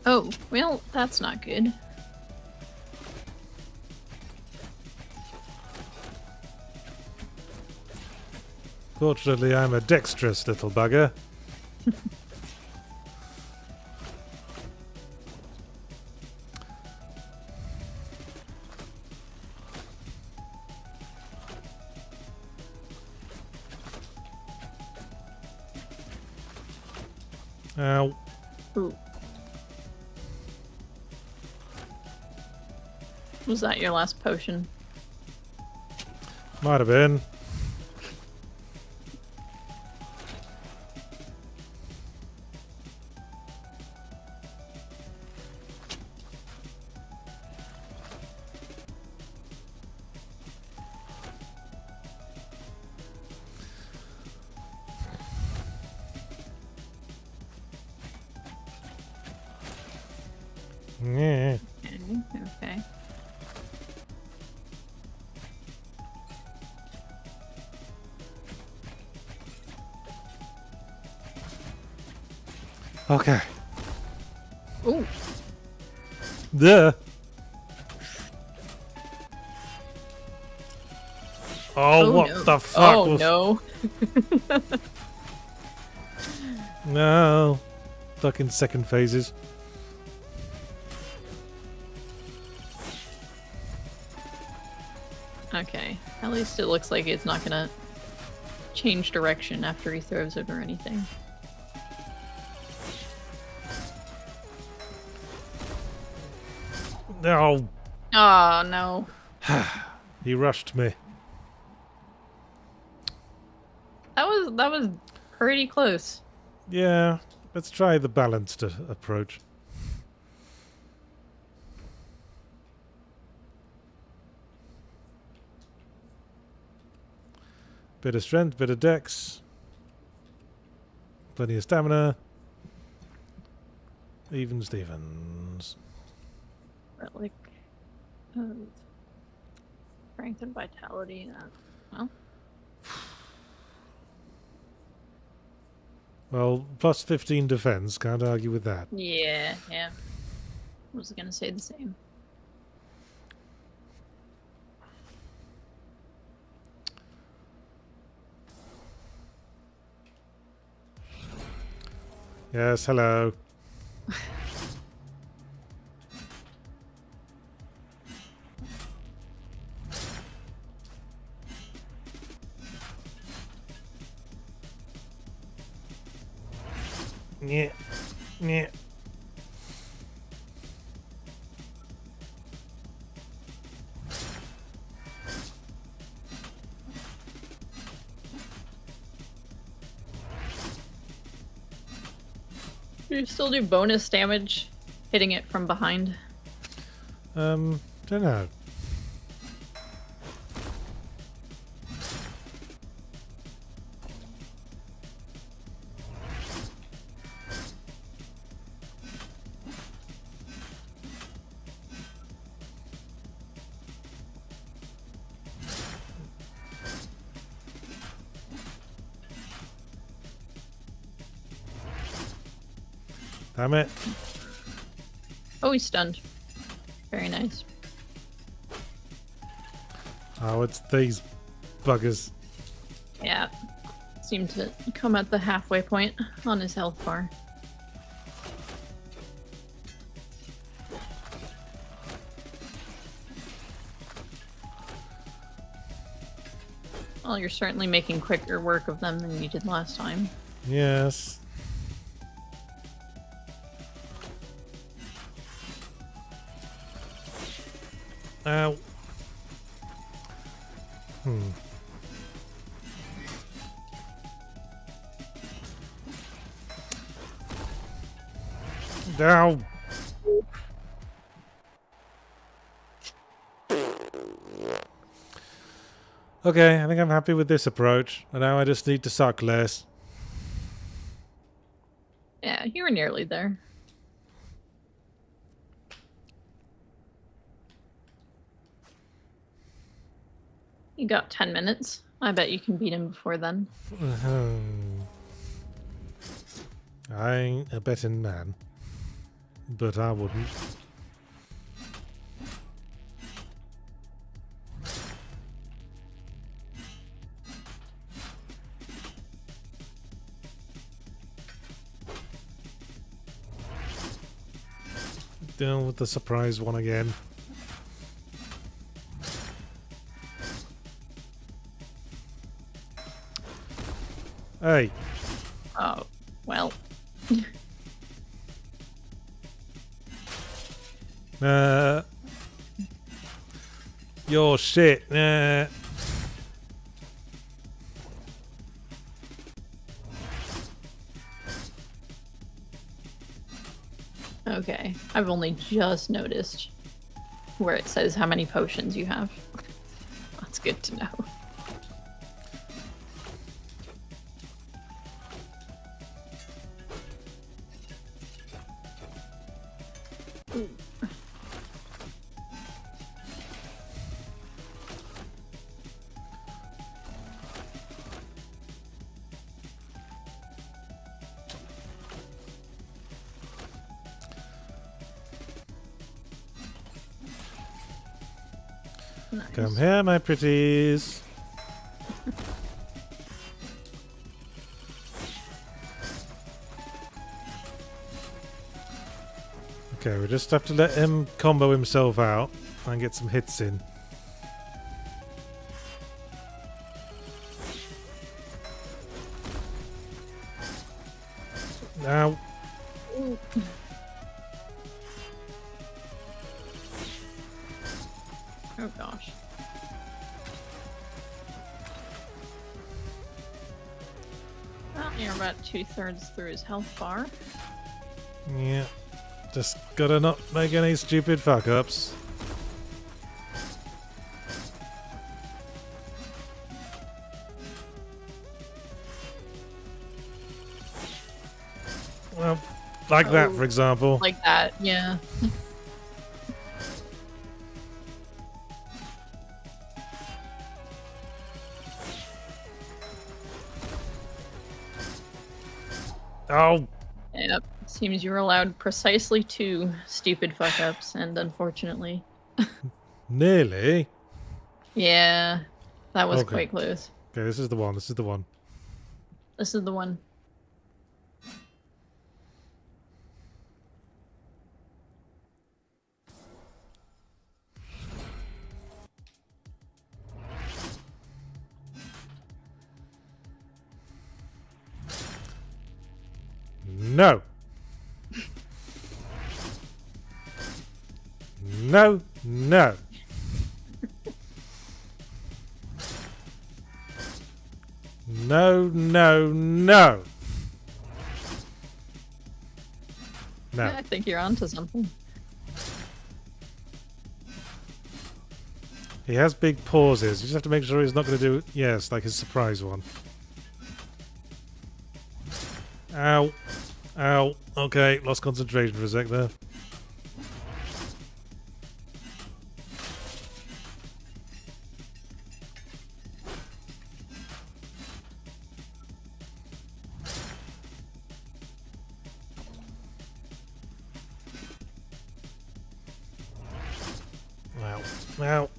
Oh, well, that's not good. Fortunately, I'm a dexterous little bugger. Ow. Ooh. Was that your last potion? Might have been. Yeah. Okay. Okay. Ooh. Duh. Oh, what no. the fuck? Oh, no. No. Stuck in second phases. Okay. At least it looks like it's not gonna change direction after he throws it or anything. No. Oh, no. He rushed me. That was pretty close. Yeah. Let's try the balanced approach. Bit of strength, bit of dex. Plenty of stamina. Even Stevens. Relic of strength and vitality. Well. Well, plus 15 defense. Can't argue with that. Yeah. I was gonna say the same. Yes, hello. Yeah. You still do bonus damage hitting it from behind. Don't know. Damn it. Oh, he's stunned. Very nice. Oh, it's these buggers. Yeah. Seemed to come at the halfway point on his health bar. Well, you're certainly making quicker work of them than you did last time. Yes. Ow. Ow. Okay, I think I'm happy with this approach. And now I just need to suck less. Yeah, you were nearly there. You got 10 minutes. I bet you can beat him before then. I ain't a betting man. But I wouldn't. Deal with the surprise one again. Hey. Oh, well. Your shit. Okay, I've only just noticed where it says how many potions you have. That's good to know. Nice. Come here, my pretties. Okay, we just have to let him combo himself out and get some hits in. Now. Oh gosh. Well, you're about 2/3 through his health bar. Yeah. Just gotta not make any stupid fuck ups. Well, like that, for example. Like that, yeah. Oh! Yep. Seems you were allowed precisely 2 stupid fuck-ups, and unfortunately... Nearly. Yeah, that was Okay. quite close. Okay, this is the one. This is the one. This is the one. No. No, no. No, no, no. No. I think you're onto something. He has big pauses. You just have to make sure he's not going to do... Yes, like his surprise one. Ow. Ow. Okay, lost concentration for a sec there. Ow. Ow.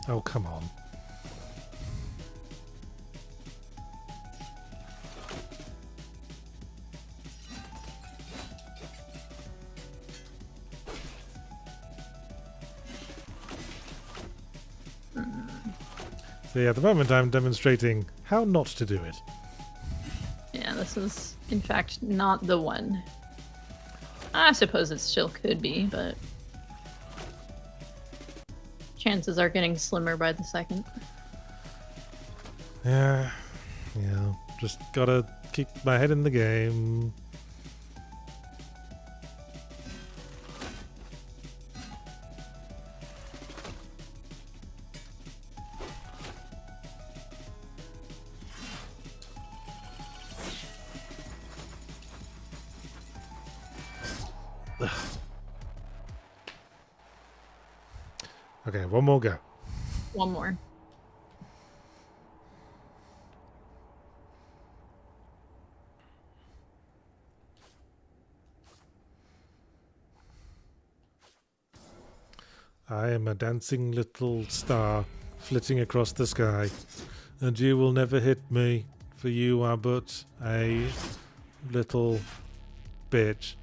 Oh, come on. See, at the moment I'm demonstrating how not to do it. Yeah, this is, in fact, not the one. I suppose it still could be, but... chances are getting slimmer by the second. Yeah. Just gotta keep my head in the game. Okay, one more go. One more. I am a dancing little star flitting across the sky, and you will never hit me, for you are but a little bitch.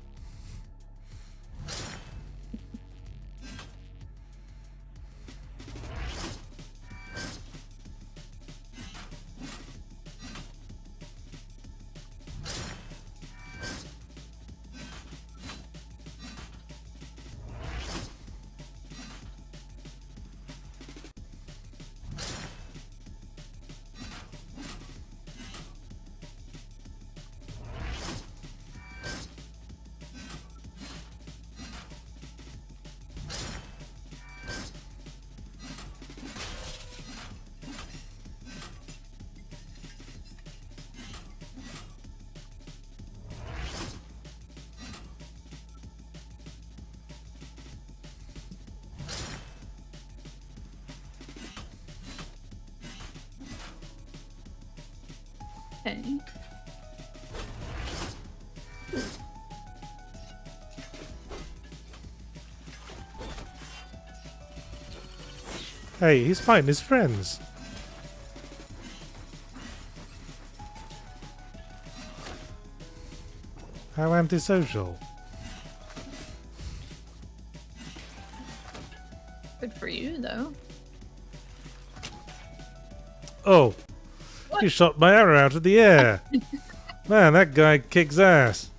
Okay. Hey, he's fighting his friends. How antisocial. Good for you, though. Oh, What? you shot my arrow out of the air. Man, that guy kicks ass.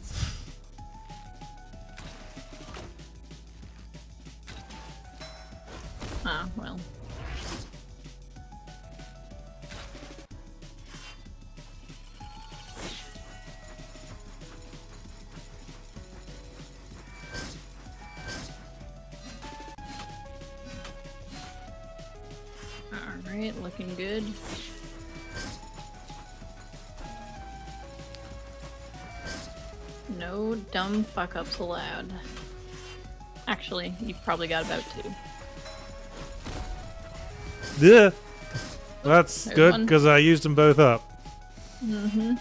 Ah, well. Alright, looking good. No dumb fuck-ups allowed. Actually, you've probably got about two. Yeah. That's There's good, one. because I used them both up. Mm-hmm.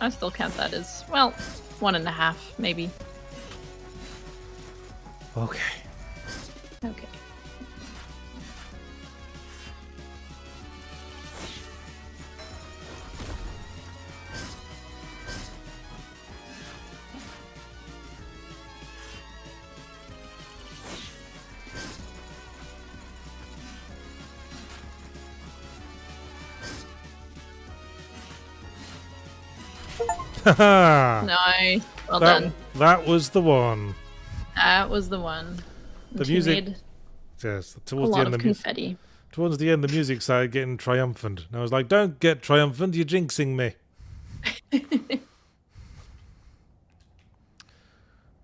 I still count that as, well, 1.5, maybe. Okay. Okay. Haha. Nice. Well done. That was the one. That was the one. The She music- made Yes, A lot of confetti. Towards the end, the music started getting triumphant. And I was like, don't get triumphant, you're jinxing me.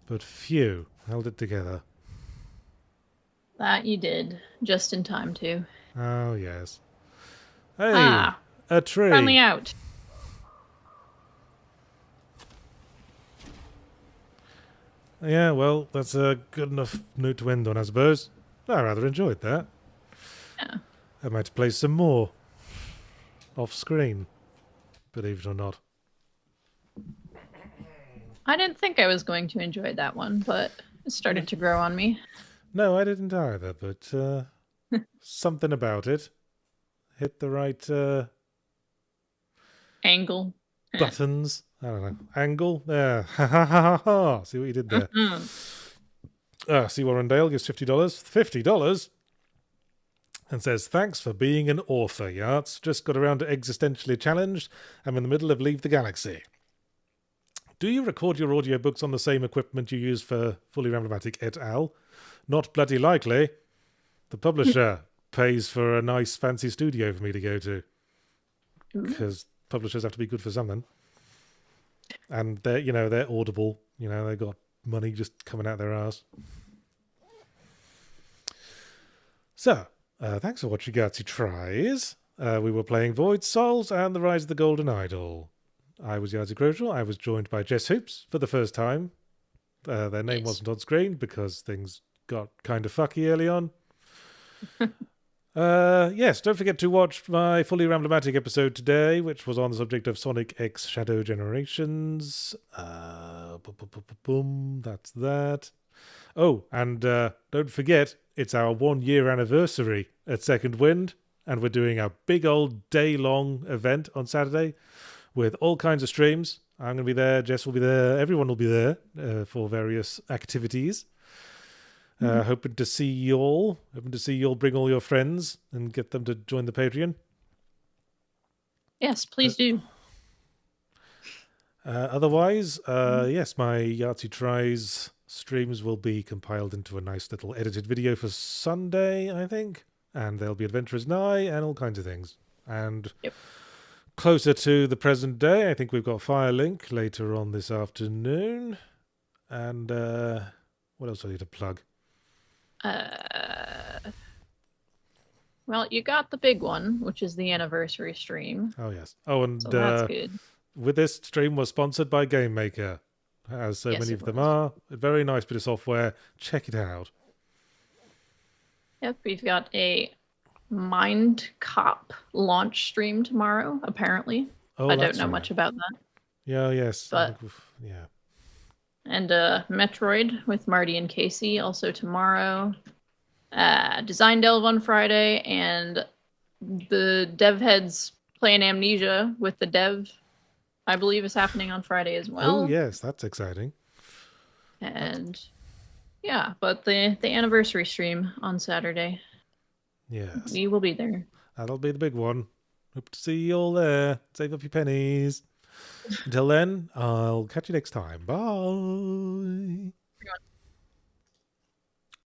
But phew, held it together. That you did. Just in time, too. Oh, yes. Hey, a tree. Finally out. Yeah, well, that's a good enough note to end on, I suppose. I rather enjoyed that. Yeah. I might play some more. Off screen. Believe it or not. I didn't think I was going to enjoy that one, but it started to grow on me. No, I didn't either, but something about it. Hit the right Angle. buttons. I don't know. Angle? There. Ha ha ha ha ha. See what you did there. C. Warrendale gives $50. $50? And says, thanks for being an author, Yachts. Just got around to existentially challenged. I'm in the middle of Leave the Galaxy. Do you record your audiobooks on the same equipment you use for Fully Ramblomatic et al? Not bloody likely. The publisher pays for a nice fancy studio for me to go to. Because publishers have to be good for something. And they're Audible. They've got money just coming out their arse. So, thanks for watching Yahtzee Tries. We were playing Void Souls and The Rise of the Golden Idol. I was Yahtzee Crucial. I was joined by Jess Hoops for the first time. Their name wasn't on screen because things got kind of fucky early on. Yes, don't forget to watch my Fully Ramblomatic episode today, which was on the subject of Sonic X Shadow Generations. Boom, that's that. Oh, and don't forget, it's our 1 year anniversary at Second Wind, and we're doing a big old day-long event on Saturday with all kinds of streams. I'm going to be there, Jess will be there, everyone will be there for various activities. Hoping to see you all. Hoping to see you all bring all your friends and get them to join the Patreon. Yes, please do. Otherwise, yes, my Yahtzee Tries streams will be compiled into a nice little edited video for Sunday, I think. And there'll be Adventurers Nigh and all kinds of things. And closer to the present day, I think we've got Firelink later on this afternoon. And what else do I need to plug? Well, you got the big one, which is the anniversary stream. Oh, yes. Oh, and so that's good. With this stream was sponsored by Game Maker, as so many of them are. A very nice bit of software. Check it out. Yep, we've got a Mind Cop launch stream tomorrow, apparently. Oh, I don't know much about that. Yeah, yes. But, yeah. And Metroid with Marty and Casey also tomorrow. Design Delve on Friday, and the dev heads playing Amnesia with the dev, I believe, is happening on Friday as well. Oh, yes, that's exciting. And yeah, but the anniversary stream on Saturday. Yes. We will be there. That'll be the big one. Hope to see you all there. Save up your pennies. Until then, I'll catch you next time. Bye.